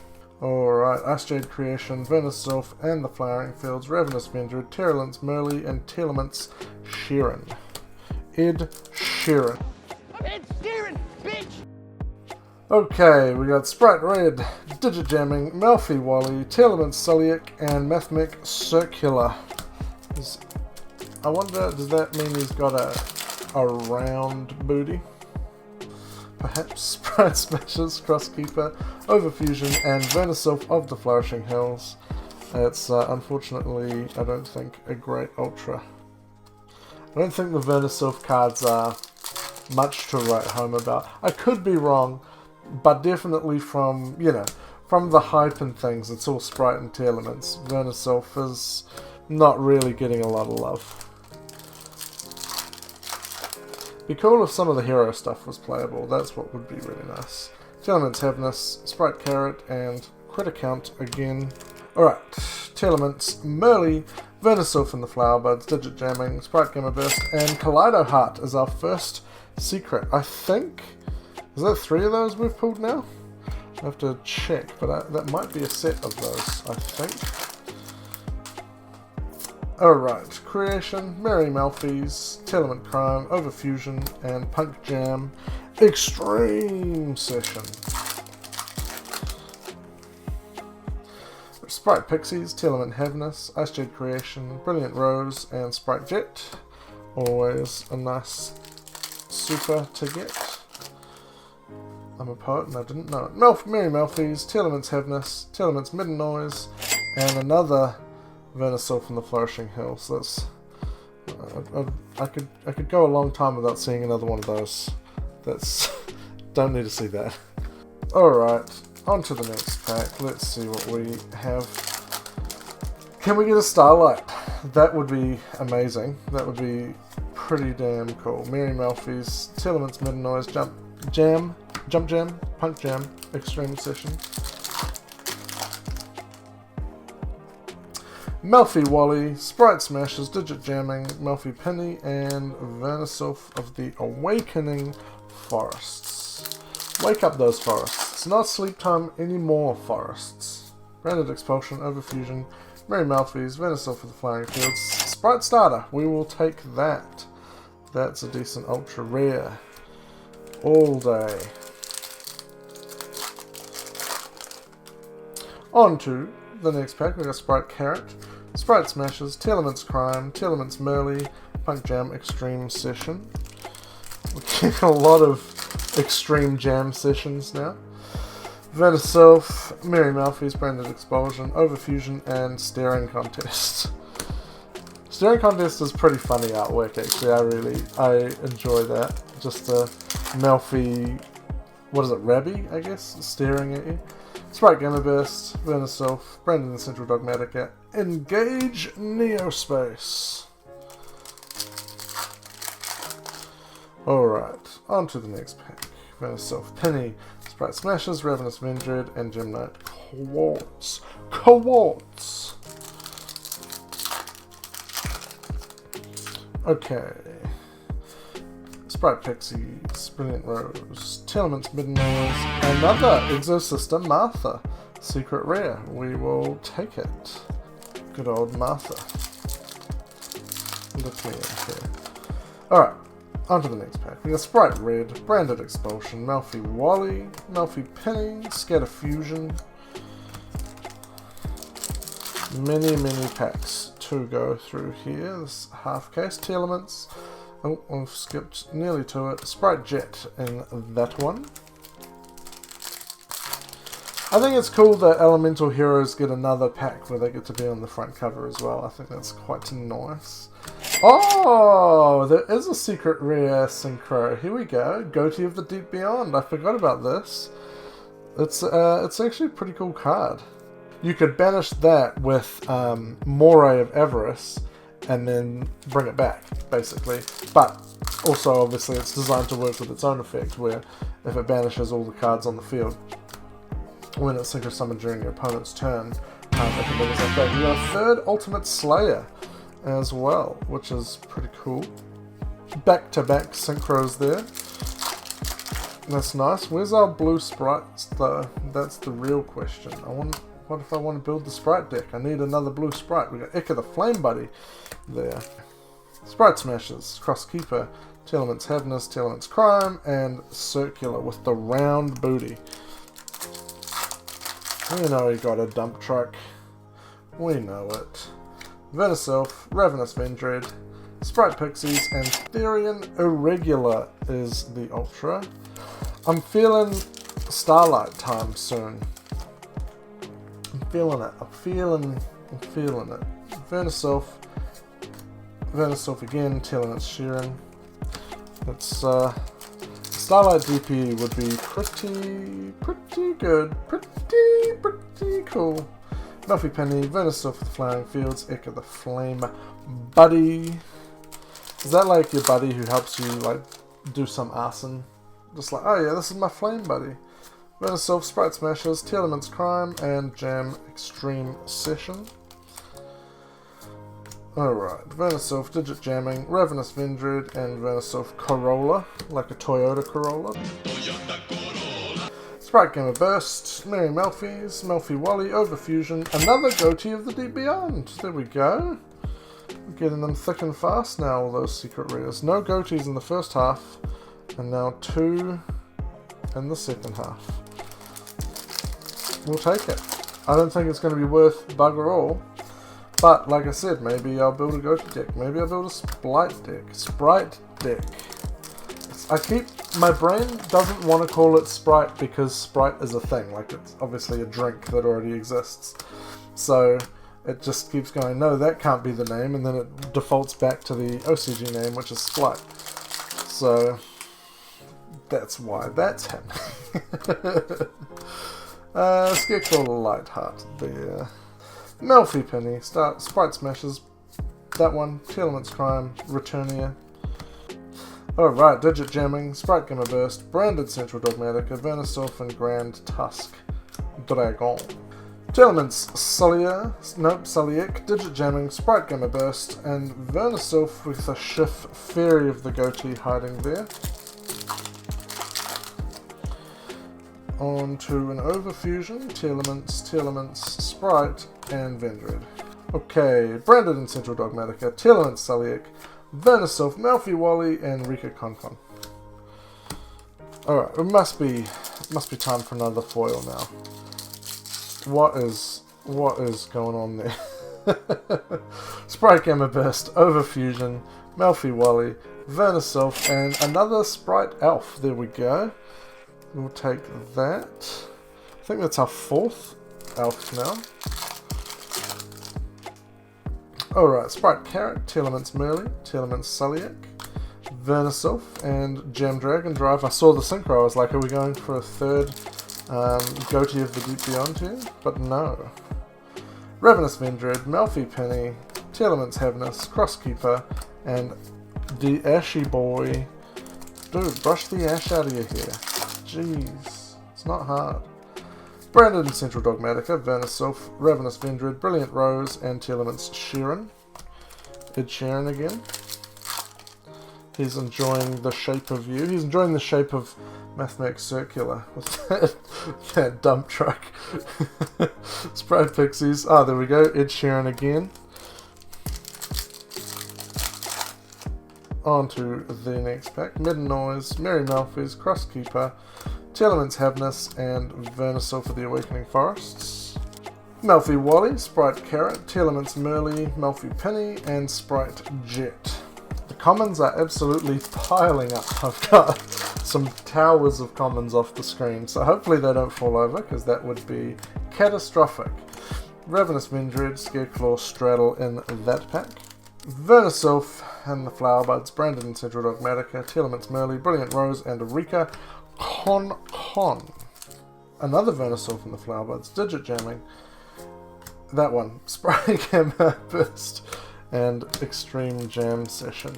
Alright, Ice Jade Creation, Venusaur, and the Flowering Fields, Ravenous Vendread, Tearlaments Merly, and Tearlaments Sheeran. Ed Sheeran. I'm Ed Sheeran, bitch! Okay, we got Spright Red, Digit Jamming, Melfi Wally, Tearlaments Sulliek, and Mathmic Circular. I wonder, does that mean he's got a a round booty. Perhaps Sprite Smashes, Crosskeeper, Overfusion, and Vernisylph of the Flourishing Hills. It's unfortunately, I don't think, a great ultra. I don't think the Vernisylph cards are much to write home about. I could be wrong, but definitely from, you know, from the hype and things, it's all Spright and Tearlaments. Vernisylph is not really getting a lot of love. Be cool if some of the hero stuff was playable. That's what would be really nice. Tearlaments Heaviness, Sprite Carrot, and Crit Account again. Alright, Tearlaments, Merly, Vernisylph and the Flower Buds, Digit Jamming, Sprite Gamma Burst, and Kaleido Heart is our first secret. I think, is that 3 of those we've pulled now? I have to check, but that might be a set of those, I think. Alright, Creation, Merry Malphys, Tearlament Crime, Overfusion, and Punk Jam Extreme Session. Sprite Pixies, Tearlament Heaviness, Ice Jade Creation, Brilliant Rose, and Sprite Jet. Always a nice super to get. I'm a poet and I didn't know it. Merry Malphys, Tearlaments Heaviness, Tearlaments Midden Noise, and another Vernisylph and the Flourishing Hills. That's I could go a long time without seeing another one of those. That's don't need to see that. Alright, on to the next pack. Let's see what we have. Can we get a Starlight? That would be amazing. That would be pretty damn cool. Merry Malphys, Tearlaments Midden Noise, Jump Jam, Punk Jam, Extreme Session. Malphy Wally, Sprite Smashes, Digit Jamming, Malphy Penny, and Vernisylph of the Awakening Forests. Wake up those forests. It's not sleep time anymore, forests. Branded Expulsion, Overfusion, Merry Malphys, Vernisylph of the Flying Fields, Sprite Starter. We will take that. That's a decent ultra rare. All day. On to the next pack. We got Sprite Carrot, Sprite Smashes, Tearlaments Crime, Tearlaments Merly, Punk Jam Extreme Session. We're getting a lot of Extreme Jam sessions now. Vernisylph, Merry Malphys, Branded Expulsion, Overfusion, and Staring Contest. Staring Contest is pretty funny artwork actually. I enjoy that. Just a Malphy, what is it, Rabby, I guess, staring at you. Sprite Gamma Burst, Vernisylph, Brandon the Central Dogmatica, Engage Neospace. Alright, on to the next pack. Vernisylph Penny, Sprite Smashes, Ravenous Vendread, and Gemknight Quartz. Quartz! Okay. Sprite Pixies, Brilliant Rose, Tearlaments Midden Noise, another Exosystem Martha. Secret Rare. We will take it. Good old Martha. Look me in here. Alright, on to the next pack. We got Sprite Red, Branded Expulsion, Malphy Wally, Malphy Penny, Scatter Fusion. Many packs to go through here. This half case. Tearlaments. Oh, I've skipped nearly to it. Sprite Jet in that one. I think it's cool that Elemental Heroes get another pack where they get to be on the front cover as well. I think that's quite nice. Oh, there is a secret rare synchro. Here we go. Goatee of the Deep Beyond. I forgot about this. It's actually a pretty cool card. You could banish that with Moray of Avarice and then bring it back, basically. But also, obviously, it's designed to work with its own effect, where if it banishes all the cards on the field, when it's synchro summoned during your opponent's turn, it can bring us like that. We got a third Ultimate Slayer as well, which is pretty cool. Back-to-back synchros there. That's nice. Where's our blue sprites, though? That's the real question. What if I want to build the Sprite deck? I need another blue Sprite. We got Ica the Flame Buddy there. Sprite Smashes, Crosskeeper, Tearlaments Heaviness, Tearlaments Crime, and Circular with the round booty. We know he got a dump truck. We know it. Vernisylph, Ravenous Vendread, Spright Pixies, and Therian Irregular is the Ultra. I'm feeling Starlight time soon. I'm feeling it. I'm feeling it. Venusaur again, Tearlaments Sheeran. It's Starlight DP would be pretty good, pretty cool. Melffy Penny, Venusaur for the Flowering Fields, Echo the Flame Buddy. Is that like your buddy who helps you like do some arson? Just like, oh yeah, this is my flame buddy. Venusaur, Sprite Smashers, Tearlaments Crime, and Jam Extreme Session. Alright, Venusaur, Digit Jamming, Ravenous Vendred, and Venusaur Corolla, like a Toyota Corolla. Sprite Gamer Burst, Merry Melfies, Melfi Wally, Overfusion, another Goatee of the Deep Beyond. There we go. We're getting them thick and fast now, all those secret rares. No Goatees in the first half, and now 2 in the second half. We'll take it. I don't think it's going to be worth bugger all. But, like I said, maybe I'll build a Goatee deck. Maybe I'll build a Spright deck. My brain doesn't want to call it Spright because Spright is a thing. Like, it's obviously a drink that already exists. So, it just keeps going, no, that can't be the name. And then it defaults back to the OCG name, which is Spright. So, that's why that's happening. Scarecrow Lightheart there. Melfi Penny, Sprite Smashers, that one, Tearlaments Crime, Returnia. Alright, Digit Jamming, Sprite Gamer Burst, Branded Central Dogmatica, Venusaur and Grand Tusk Dragon. Tearlaments Sulliek, Digit Jamming, Sprite Gamer Burst, and Venusaur with a Schiff Fairy of the Goatee hiding there. On to an Overfusion, Tearlaments, Spright, and Vendred. Okay, Branded and Central Dogmatica, Tearlaments Sulliek, Venusaur, Melfi Wally, and Rika Concon. Alright, it must be time for another foil now. What is going on there? Sprite Gamer Burst, Overfusion, Melfi Wally, Venusaur, and another Sprite Elf. There we go. We'll take that. I think that's our 4th elf now. Alright, Sprite Carrot, Tearlaments Merly, Tearlaments Sulliek, Venusaur, and Gem Dragon Drive. I saw the synchro, I was like, are we going for a 3rd Goatee of the Deep Beyond here? But no. Ravenous Vendred, Melfi Penny, Tearlaments Heaviness, Crosskeeper, and the Ashy Boy. Dude, brush the ash out of your hair. Jeez, it's not hard. Branded and Central Dogmatica, Venusaur, Ravenous Vendred, Brilliant Rose, and Tearlaments Sheeran. Ed Sheeran again. He's enjoying the shape of you. He's enjoying the shape of Mathemax Circular with that dump truck. Spright Pixies. Ah, there we go. Ed Sheeran again. On to the next pack. Midden Noise, Merry Melfies, Crosskeeper, Tearlaments Heaviness, and Venusaur for the Awakening Forests. Melfi Wally, Sprite Carrot, Tearlaments Merly, Melfi Penny, and Sprite Jet. The commons are absolutely piling up. I've got some towers of commons off the screen, so hopefully they don't fall over, because that would be catastrophic. Ravenous Vendred, Scareclaw Straddle in that pack. Venusaur and the Flower Buds, Branded and Central Dogmatica, Tearlaments Merly, Brilliant Rose, and Rika Concon. Another Venusaur from the Flower Buds, Digit Jamming, that one, Sprite Gamer Burst, and Extreme Jam Session.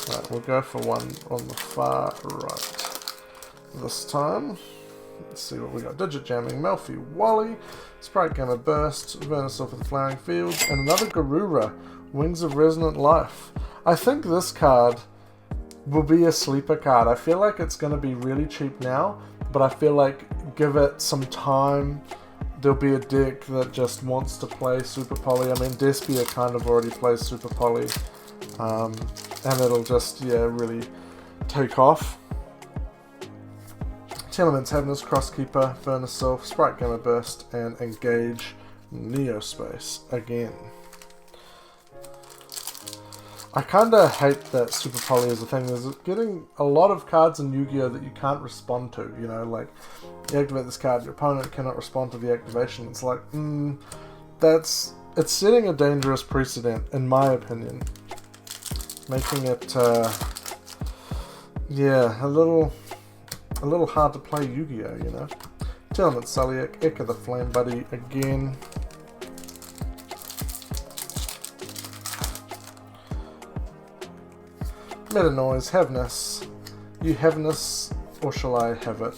Right, we'll go for one on the far right this time. Let's see what we got. Digit Jamming, Melfi Wally, Sprite Gamer Burst, Venusaur for the Flowering Fields, and another Garura, Wings of Resonant Life. I think this card will be a sleeper card. I feel like it's going to be really cheap now, but I feel like give it some time, there'll be a deck that just wants to play Super Poly. I mean, Despia kind of already plays Super Poly, and it'll just, yeah, really take off. Tearlaments Heaviness, Crosskeeper, Venusaur, Spright Gamer Burst, and Engage Neospace again. I kinda hate that Super Poly is a thing. There's getting a lot of cards in Yu-Gi-Oh! That you can't respond to, you know, like, you activate this card, your opponent cannot respond to the activation. It's like, it's setting a dangerous precedent, in my opinion. Making it, yeah, a little hard to play Yu-Gi-Oh, you know. Tearlaments, Sulliak, Echo the Flame Buddy again. Meta Noise, Heaviness. You heaviness, or shall I have it?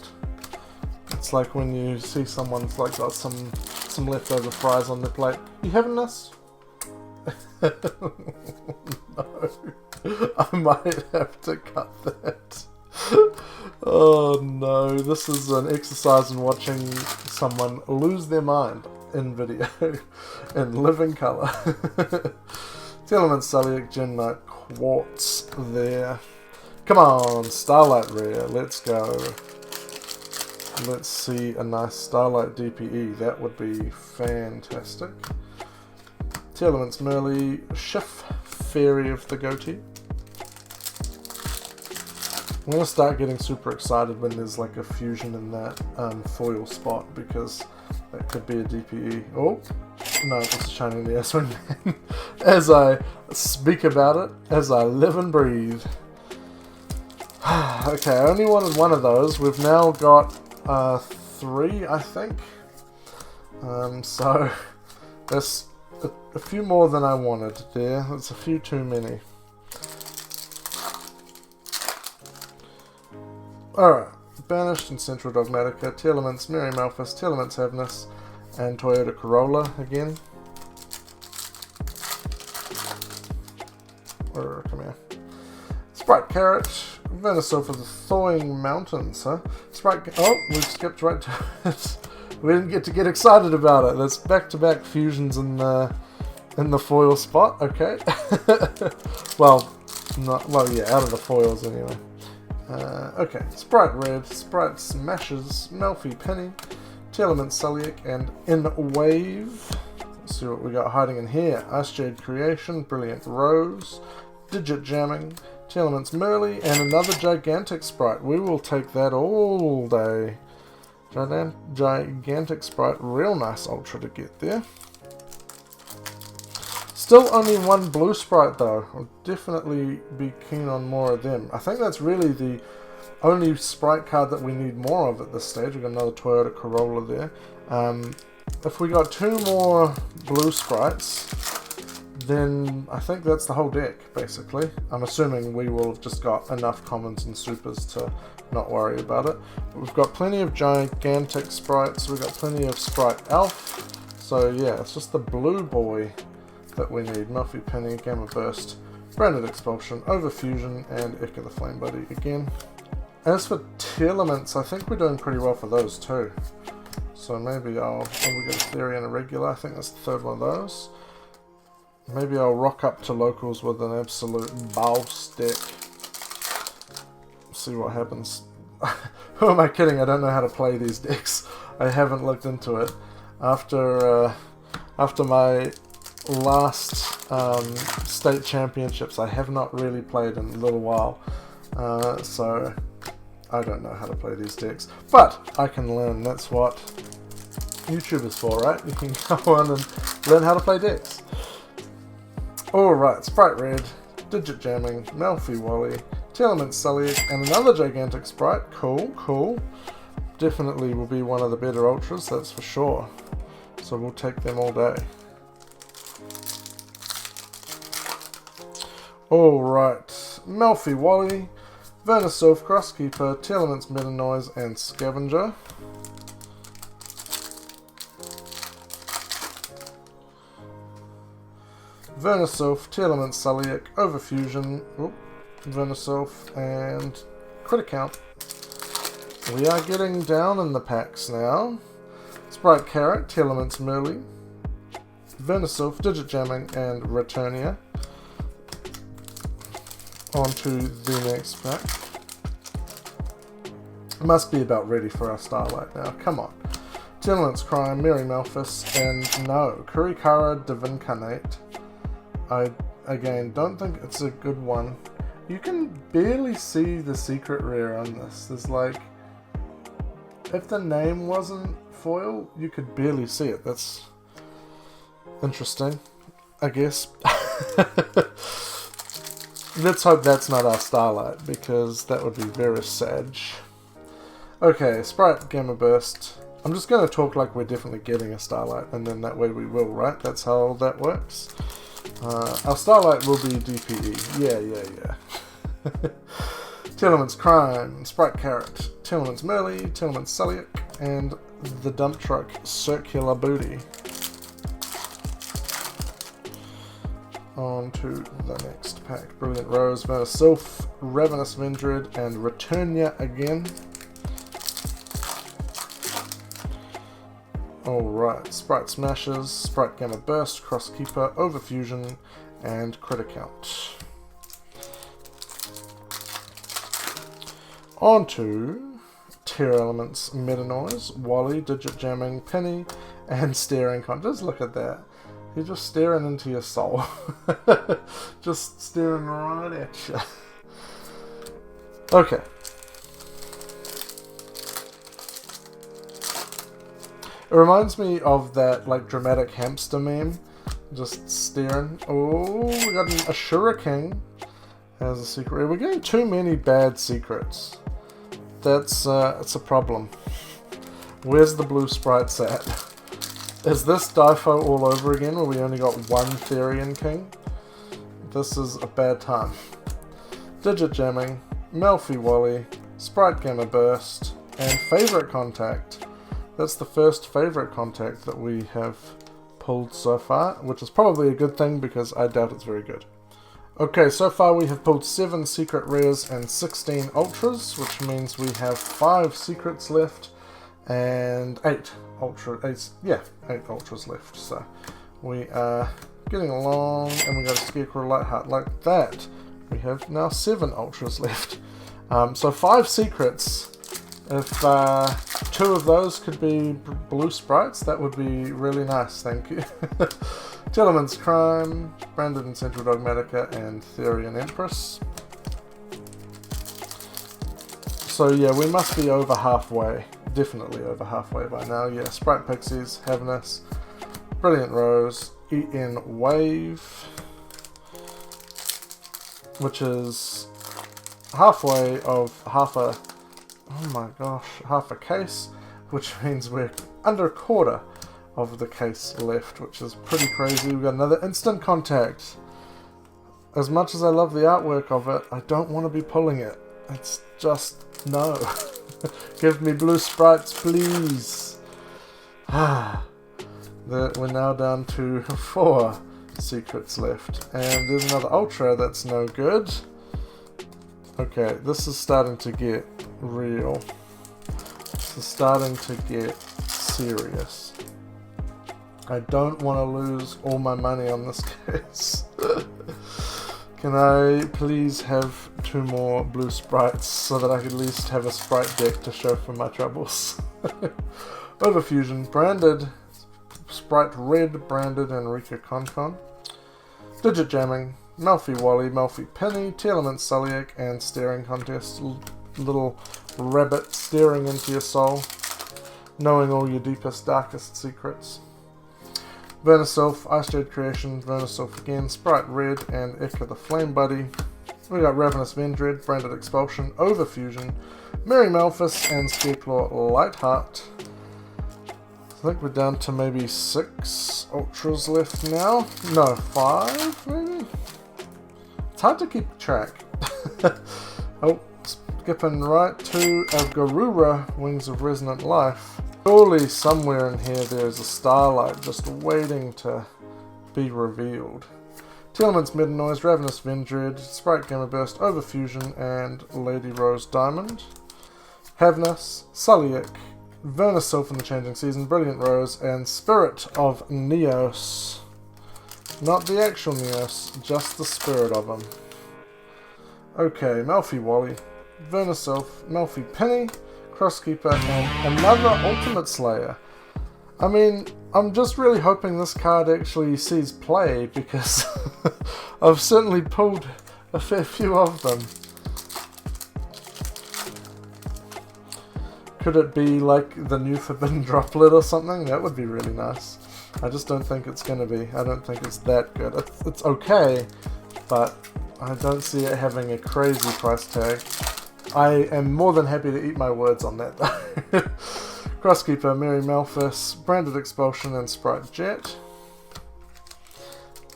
It's like when you see someone's like got some leftover fries on their plate. You heaviness? No. I might have to cut that. Oh no, this is an exercise in watching someone lose their mind in video, in living colour. Tearlaments, Sulliak, Gem Knight, Quartz there. Come on, Starlight Rare, let's go. Let's see a nice Starlight DPE, that would be fantastic. Tearlaments, Merly, Schiff, Fairy of the Goatee. I'm going to start getting super excited when there's like a fusion in that foil spot, because that could be a DPE. Oh, no, it's shining the S-Wing Man. As I speak about it, as I live and breathe. Okay, I only wanted one of those. We've now got 3, I think. So that's a few more than I wanted there. That's a few too many. Alright, Banished and Central Dogmatica, Tearlaments, Merry Malphus, Tearlaments Heaviness, and Toyota Corolla again. Come here. Sprite Carrot, Venusaur for the Thawing Mountains, huh? Sprite. Oh, we skipped right to it. We didn't get to get excited about it. There's back-to-back fusions in the foil spot. Okay. Well, yeah, out of the foils anyway. Okay, Spright Red, Spright Smashes, Melfi Penny, Tearlaments Sulliak, and In Wave. Let's see what we got hiding in here. Ice Jade Creation, Brilliant Rose, Digit Jamming, Tearlaments Merly, and another Gigantic Sprite. We will take that all day. Gigantic Sprite, real nice Ultra to get there. Still only one blue Sprite though. I'll definitely be keen on more of them. I think that's really the only Sprite card that we need more of at this stage. We've got another Toyota Corolla there. If we got 2 more blue Sprites, then I think that's the whole deck, basically. I'm assuming we will have just got enough commons and supers to not worry about it. But we've got plenty of Gigantic Sprites, we've got plenty of Sprite Elf. So yeah, it's just the blue boy that we need. Melfi Penny, Gamma Burst, Branded Expulsion, Overfusion, and Echo the Flame Buddy again. As for Tearlaments, I think we're doing pretty well for those too. So maybe we got a Theory and a Regular, I think that's the 3rd one of those. Maybe I'll rock up to locals with an absolute boss deck. See what happens. Who am I kidding? I don't know how to play these decks. I haven't looked into it. After my last state championships, I have not really played in a little while, so I don't know how to play these decks, but I can learn. That's what YouTube is for, right? You can go on and learn how to play decks. Alright, Spright Red, Digit Jamming, Melfi Wally, Tearlaments Sulliak, and another Gigantic Sprite. Cool, cool. Definitely will be one of the better Ultras, that's for sure. So we'll take them all day. Alright, Melfi Wally, Venusaur Crosskeeper, Tearlaments Meta Noise, and Scavenger. Venusaur, Tearlaments Sulliak, Overfusion, Venusaur, and Crit Account. We are getting down in the packs now. Sprite Carrot, Tearlaments Merly, Venusaur, Digit Jamming, and Returnia. On to the next pack. Must be about ready for our Starlight now. Come on. Tearlaments Crime, Merry Malphus, and no, Kurikara Divincarnate. again, don't think it's a good one. You can barely see the secret rare on this. There's like, if the name wasn't foil, you could barely see it. That's interesting, I guess. Let's hope that's not our Starlight, because that would be very sad. Okay, Sprite Gamma Burst. I'm just going to talk like we're definitely getting a Starlight, and then that way we will, right? That's how that works. Our Starlight will be DPE. Yeah. Tearlaments Crime, Sprite Carrot, Tearlaments Merly, Tearlaments Celiac, and the Dump Truck Circular Booty. On to the next pack. Brilliant Rose, Sylph, Ravenous Vendred, and Returnia again. Alright, Sprite Smashes, Sprite Gamma Burst, Crosskeeper, Overfusion, and Crit Account. On to Tearlaments, Meta Noise, Wally, Digit Jamming, Penny, and Staring Contest. Look at that. You're just staring into your soul. Just staring right at you. Okay. It reminds me of that like dramatic hamster meme. Just staring. Oh, we got a Ashura King as a secret. We're getting too many bad secrets. That's it's a problem. Where's the blue Sprights at? Is this Difo all over again, where we only got one Therian King? This is a bad time. Digit Jamming, Melfi Wally, Sprite Gamma Burst, and Favorite Contact. That's the first Favorite Contact that we have pulled so far, which is probably a good thing because I doubt it's very good. Okay, so far we have pulled 7 Secret Rares and 16 Ultras, which means we have 5 Secrets left and 8 Ultras left. So we are getting along, and we got a Scarecrow Lightheart like that. We have now 7 Ultras left. So 5 Secrets. If 2 of those could be blue Sprights, that would be really nice, thank you. Tearlaments Crime, Branded and Central Dogmatica, and Therian Empress. So yeah, we must be over halfway. Definitely over halfway by now. Yeah, Sprite Pixies, Heaviness, Brilliant Rose, EN Wave, which is halfway of half a case, which means we're under a quarter of the case left, which is pretty crazy. We've got another Instant Contact. As much as I love the artwork of it, I don't want to be pulling it. It's just, no. Give me blue Sprights, please. We're now down to 4 secrets left. And there's another Ultra that's no good. Okay, this is starting to get real. This is starting to get serious. I don't want to lose all my money on this case. Can I please have 2 more blue Sprights so that I could at least have a Sprite deck to show for my troubles? Overfusion, Branded, Sprite Red, Branded, and Rika Concon. Digit Jamming, Melfi Wally, Melfi Penny, Tearlaments Celiac, and Staring Contest. Little rabbit staring into your soul, knowing all your deepest, darkest secrets. Sylph, Ice Jade Creation, Sylph again, Sprite Red, and Ekka the Flame Buddy. We got Ravenous Vendred, Branded Expulsion, Overfusion, Merry Malphus, and Scarecrow Lightheart. I think we're down to maybe 6 Ultras left now. No, 5 maybe? It's hard to keep track. Oh, skipping right to a Garura, Wings of Resonant Life. Surely somewhere in here there's a Starlight just waiting to be revealed. Tearlaments Meta Noise, Ravenous Vendred, Sprite Gamma Burst, Overfusion, and Lady Rose Diamond. Heaviness, Celiac, Sylph in the Changing Season, Brilliant Rose, and Spirit of Neos. Not the actual Neos, just the spirit of him. Okay, Melfi Wally, Sylph, Melfi Penny, Crosskeeper, and another Ultimate Slayer. I mean, I'm just really hoping this card actually sees play, because I've certainly pulled a fair few of them. Could it be like the new Forbidden Droplet or something? That would be really nice. I just don't think it's going to be. I don't think it's that good. It's okay, but I don't see it having a crazy price tag. I am more than happy to eat my words on that though. Crosskeeper, Mary Malphus, Branded Expulsion, and Spright Jet.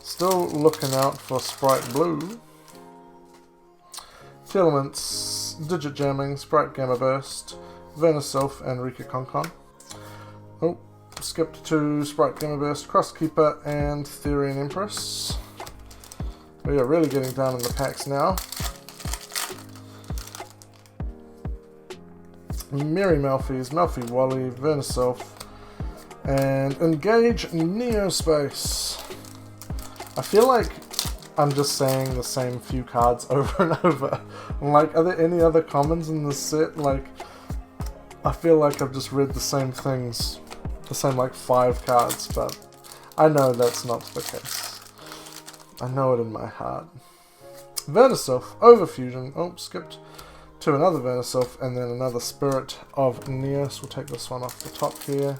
Still looking out for Spright Blue. Tearlaments, Digit Jamming, Spright Gamma Burst, Venuself, and Rika Konkon. Oh, skipped to Spright Gamma Burst, Crosskeeper, and Therian Empress. We are really getting down in the packs now. Mary Malphys, Malphy Wally, Venuself, and Engage Neospace. I feel like I'm just saying the same few cards over and over. I'm like, are there any other commons in this set? Like, I feel like I've just read the same things, the same like 5 cards, but I know that's not the case. I know it in my heart. Venuself, Overfusion, oh, skipped to another Venuself, and then another Spirit of Neos. We'll take this one off the top here.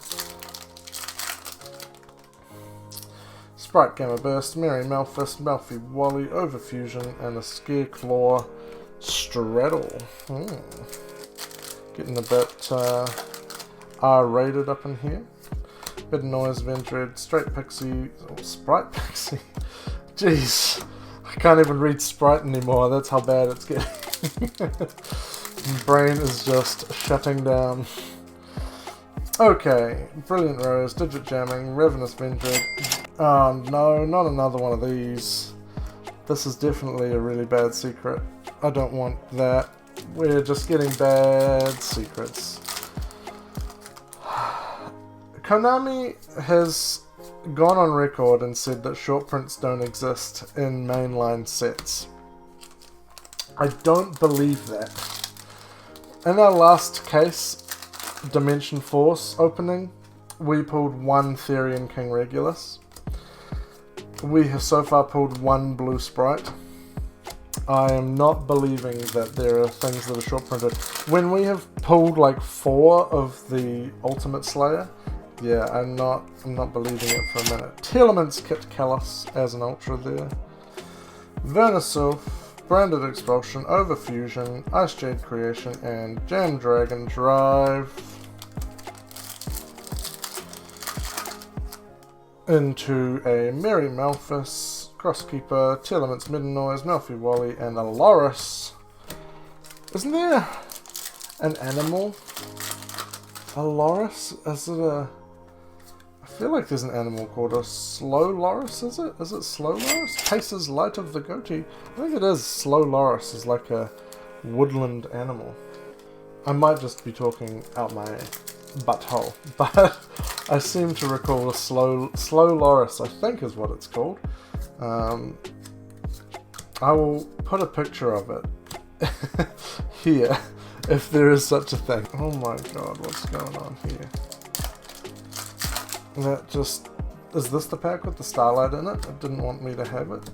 Spright Gamma Burst, Mary Malphus, Malphy Wally, Overfusion, and a Scareclaw Straddle. Getting a bit R-rated up in here. Bit of Noise, Vendread, Straight Pixie, or Spright Pixie. Jeez, I can't even read Spright anymore, that's how bad it's getting. Brain is just shutting down. Okay, Brilliant Rose, Digit Jamming, Ravenous Vendread. Oh no, not another one of these. This is definitely a really bad secret. I don't want that. We're just getting bad secrets. Konami has gone on record and said that short prints don't exist in mainline sets. I don't believe that. In our last case, Dimension Force opening, we pulled 1 Therian King Regulus. We have so far pulled 1 Blue Spright. I am not believing that there are things that are short printed. When we have pulled like 4 of the Ultimate Slayer, yeah, I'm not believing it for a minute. Tearlaments Kit Kalos as an Ultra there. Venuself, Branded Expulsion, Overfusion, Ice Jade Creation, and Jam Dragon Drive. Into a Mary Malphus, Crosskeeper, Tearlaments Midden Noise, Malphy Wally, and a Loris. Isn't there an animal? A Loris? Is it a... I feel like there's an animal called a Slow Loris, is it? Is it Slow Loris? Cases Light of the Goatee. I think it is. Slow Loris is like a woodland animal. I might just be talking out my butthole, but I seem to recall a Slow Loris, I think is what it's called. I will put a picture of it here, if there is such a thing. Oh my god, what's going on here? That just... Is this the pack with the Starlight in it? It didn't want me to have it.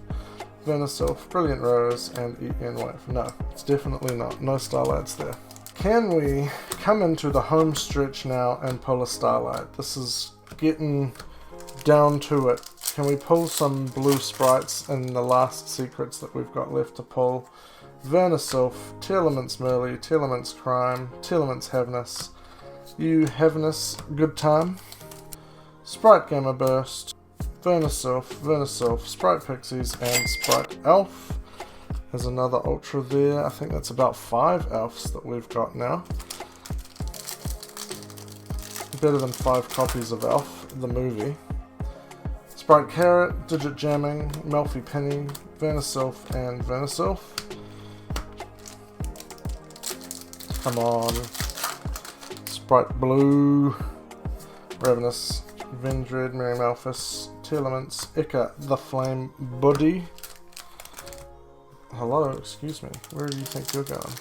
Venuself, Brilliant Rose, and EN Wave. No, it's definitely not. No Starlights there. Can we come into the home stretch now and pull a Starlight? This is getting down to it. Can we pull some blue Sprights in the last secrets that we've got left to pull? Venuself, Tearlaments Merly, Tearlaments Crime, Tearlaments Heaviness. You Heaviness, good time. Spright Gamma Burst, Venuself, Spright Pixies, and Spright Elf. There's another Ultra there. I think that's about 5 Elves that we've got now. Better than 5 copies of Elf, the movie. Spright Carrot, Digit Jamming, Malphy Penny, Venuself, and Venuself. Come on. Spright Blue, Ravenous Vendread, Mary Malphus, Tearlaments, Ika the Flame Buddy. Hello, excuse me. Where do you think you're going?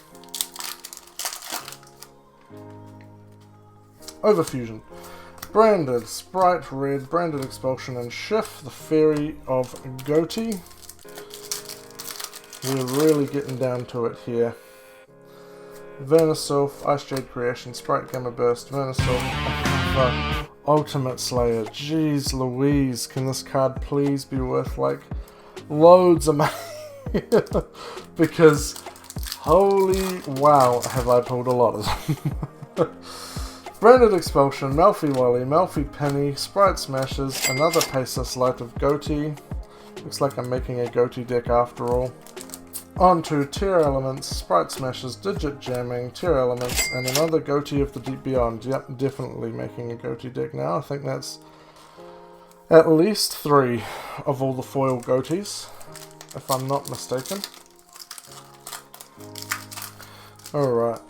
Overfusion. Branded Sprite Red, Branded Expulsion and Shift, the Fairy of Goatee. We're really getting down to it here. Vernisylph, Ice Jade Creation, Sprite Gamma Burst, Vernisylph, Ultimate Slayer. Jeez Louise, can this card please be worth like loads of money? Because holy wow, have I pulled a lot of them. Branded Expulsion, Malfi Wally, Malfi Penny, Sprite Smashes, another Pesos Light of Goatee. Looks like I'm making a Goatee deck after all. On to Tearlaments, Sprite Smashes, Digit Jamming, Tearlaments, and another Goatee of the Deep Beyond. Yep, definitely making a Goatee deck now. I think that's at least 3 of all the foil Goatees, if I'm not mistaken. Alright.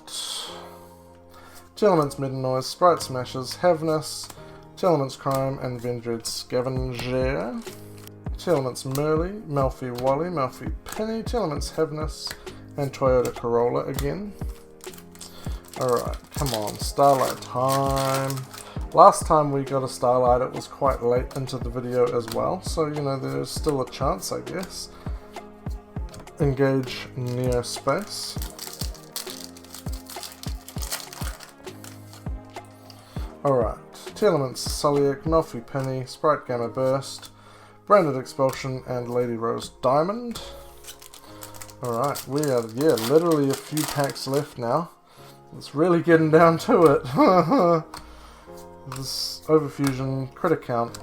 Tearlaments Midnoise, Sprite Smashes, Havness, Tearlaments Crime, and Vendread Scavenger. Tearlaments Merly, Malfi Wally, Malfi Penny, Tearlaments Havness, and Toyota Corolla again. Alright, come on, Starlight time. Last time we got a Starlight, it was quite late into the video as well, so you know, there's still a chance, I guess. Engage Neospace. Alright, Tearlaments Sulliak, Malfi Penny, Sprite Gamma Burst, Branded Expulsion, and Lady Rose Diamond. Alright, we are, yeah, literally a few packs left now. It's really getting down to it. This Overfusion Critic Count.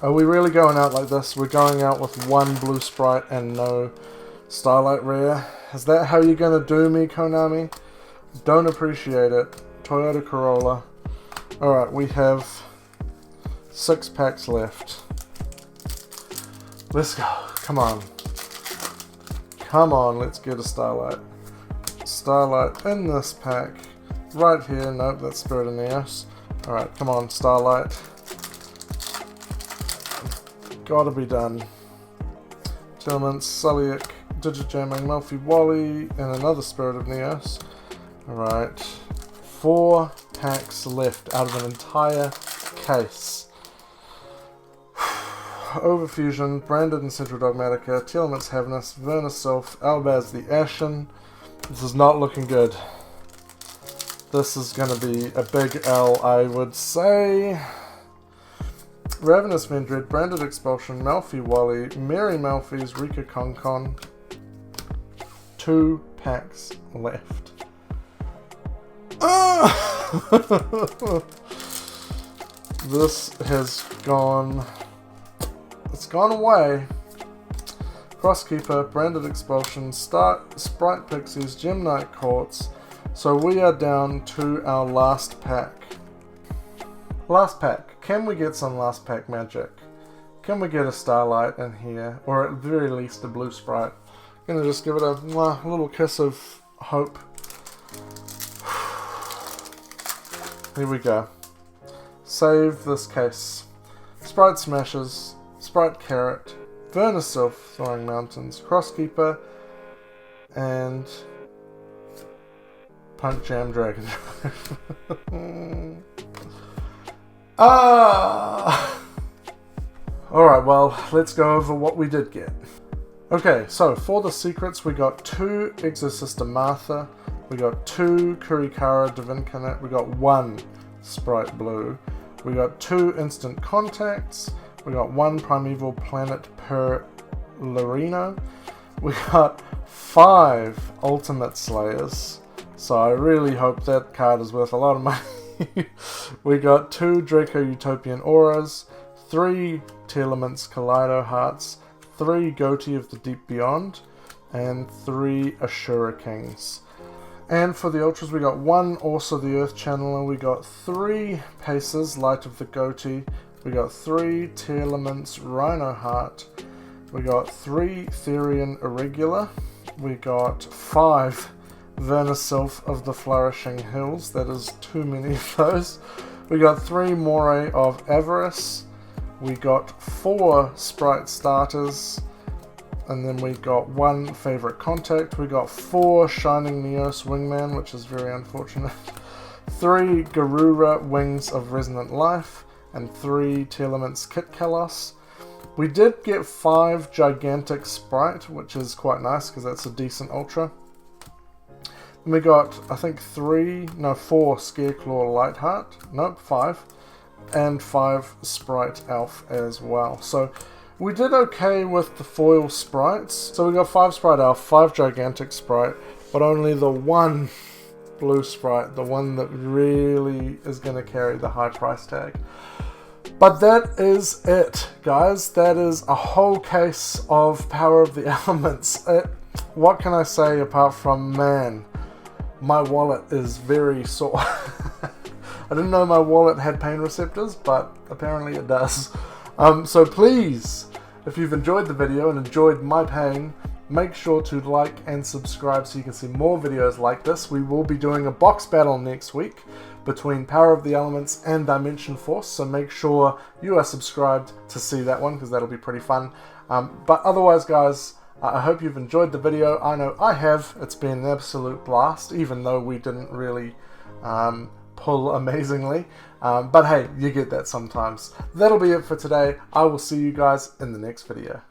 Are we really going out like this? We're going out with 1 blue Sprite and no Starlight Rare? Is that how you're gonna do me, Konami? Don't appreciate it. Toyota Corolla. Alright, we have 6 packs left. Let's go. Come on. Come on, let's get a Starlight. Starlight in this pack. Right here. Nope, that's Spirit of Neos. Alright, come on, Starlight. Gotta be done. Tearlaments, Sulliak, Digit Jamming, Malfi Wally, and another Spirit of Neos. Alright. 4 packs left out of an entire case. Overfusion, Branded and Central Dogmatica, Tearlaments Havness, Vernisylph, Albaz the Ashen. This is not looking good. This is going to be a big L, I would say. Ravenous Vendread, Branded Expulsion, Malfi Wally, Mary Malfi's, Rika Concon. 2 packs left. This has gone... It's gone away. Crosskeeper, Branded Expulsion, Sprite Pixies, Gem Knight Courts. So we are down to our last pack. Last pack. Can we get some last pack magic? Can we get a Starlight in here? Or at the very least a blue Sprite? Gonna just give it a little kiss of hope. Here we go. Save this case. Sprite Smashes, Sprite Carrot, Vernisylph, Throwing Mountains, Crosskeeper, and Punk Jam Dragon. Alright, well, let's go over what we did get. Okay, so for the secrets, we got 2 Exorcista Martha, we got 2 Kurikara Divincarnate, we got 1 Sprite Blue, we got 2 Instant Contacts, we got 1 Primeval Planet per Lorino, we got 5 Ultimate Slayers, so I really hope that card is worth a lot of money. We got 2 Draco Utopian Auras, 3 Tearlaments Kaleido Hearts, 3 Goatee of the Deep Beyond, and 3 Ashura Kings. And for the Ultras, we got 1 Also the Earth Channeler, we got 3 Paces, Light of the Goatee, we got 3 Tearlaments Rhino Heart, we got 3 Therian Irregular, we got 5 Vernisylph of the Flourishing Hills, that is too many of those. We got 3 Moray of Avarice, we got 4 Sprite Starters, and then we got 1 Favorite Contact, we got 4 Shining Neos Wingman, which is very unfortunate, 3 Garura Wings of Resonant Life, and 3 Tearlaments Kit Kalos. We did get 5 Gigantic Sprite, which is quite nice because that's a decent ultra. Then we got, I think 4 Scareclaw Lightheart, nope, 5, and 5 Sprite Elf as well. So we did okay with the foil sprites. So we got 5 Sprite Elf, 5 Gigantic Sprite, but only the 1 blue sprite, the one that really is going to carry the high price tag. But that is it, guys. That is a whole case of Power of the Elements. What can I say apart from, man, my wallet is very sore. I didn't know my wallet had pain receptors, but apparently it does. So please, if you've enjoyed the video and enjoyed my pain, make sure to like and subscribe so you can see more videos like this. We will be doing a box battle next week between Power of the Elements and Dimension Force, so make sure you are subscribed to see that one because that'll be pretty fun. But otherwise, guys, I hope you've enjoyed the video. I know I have. It's been an absolute blast, even though we didn't really pull amazingly. But hey, you get that sometimes. That'll be it for today. I will see you guys in the next video.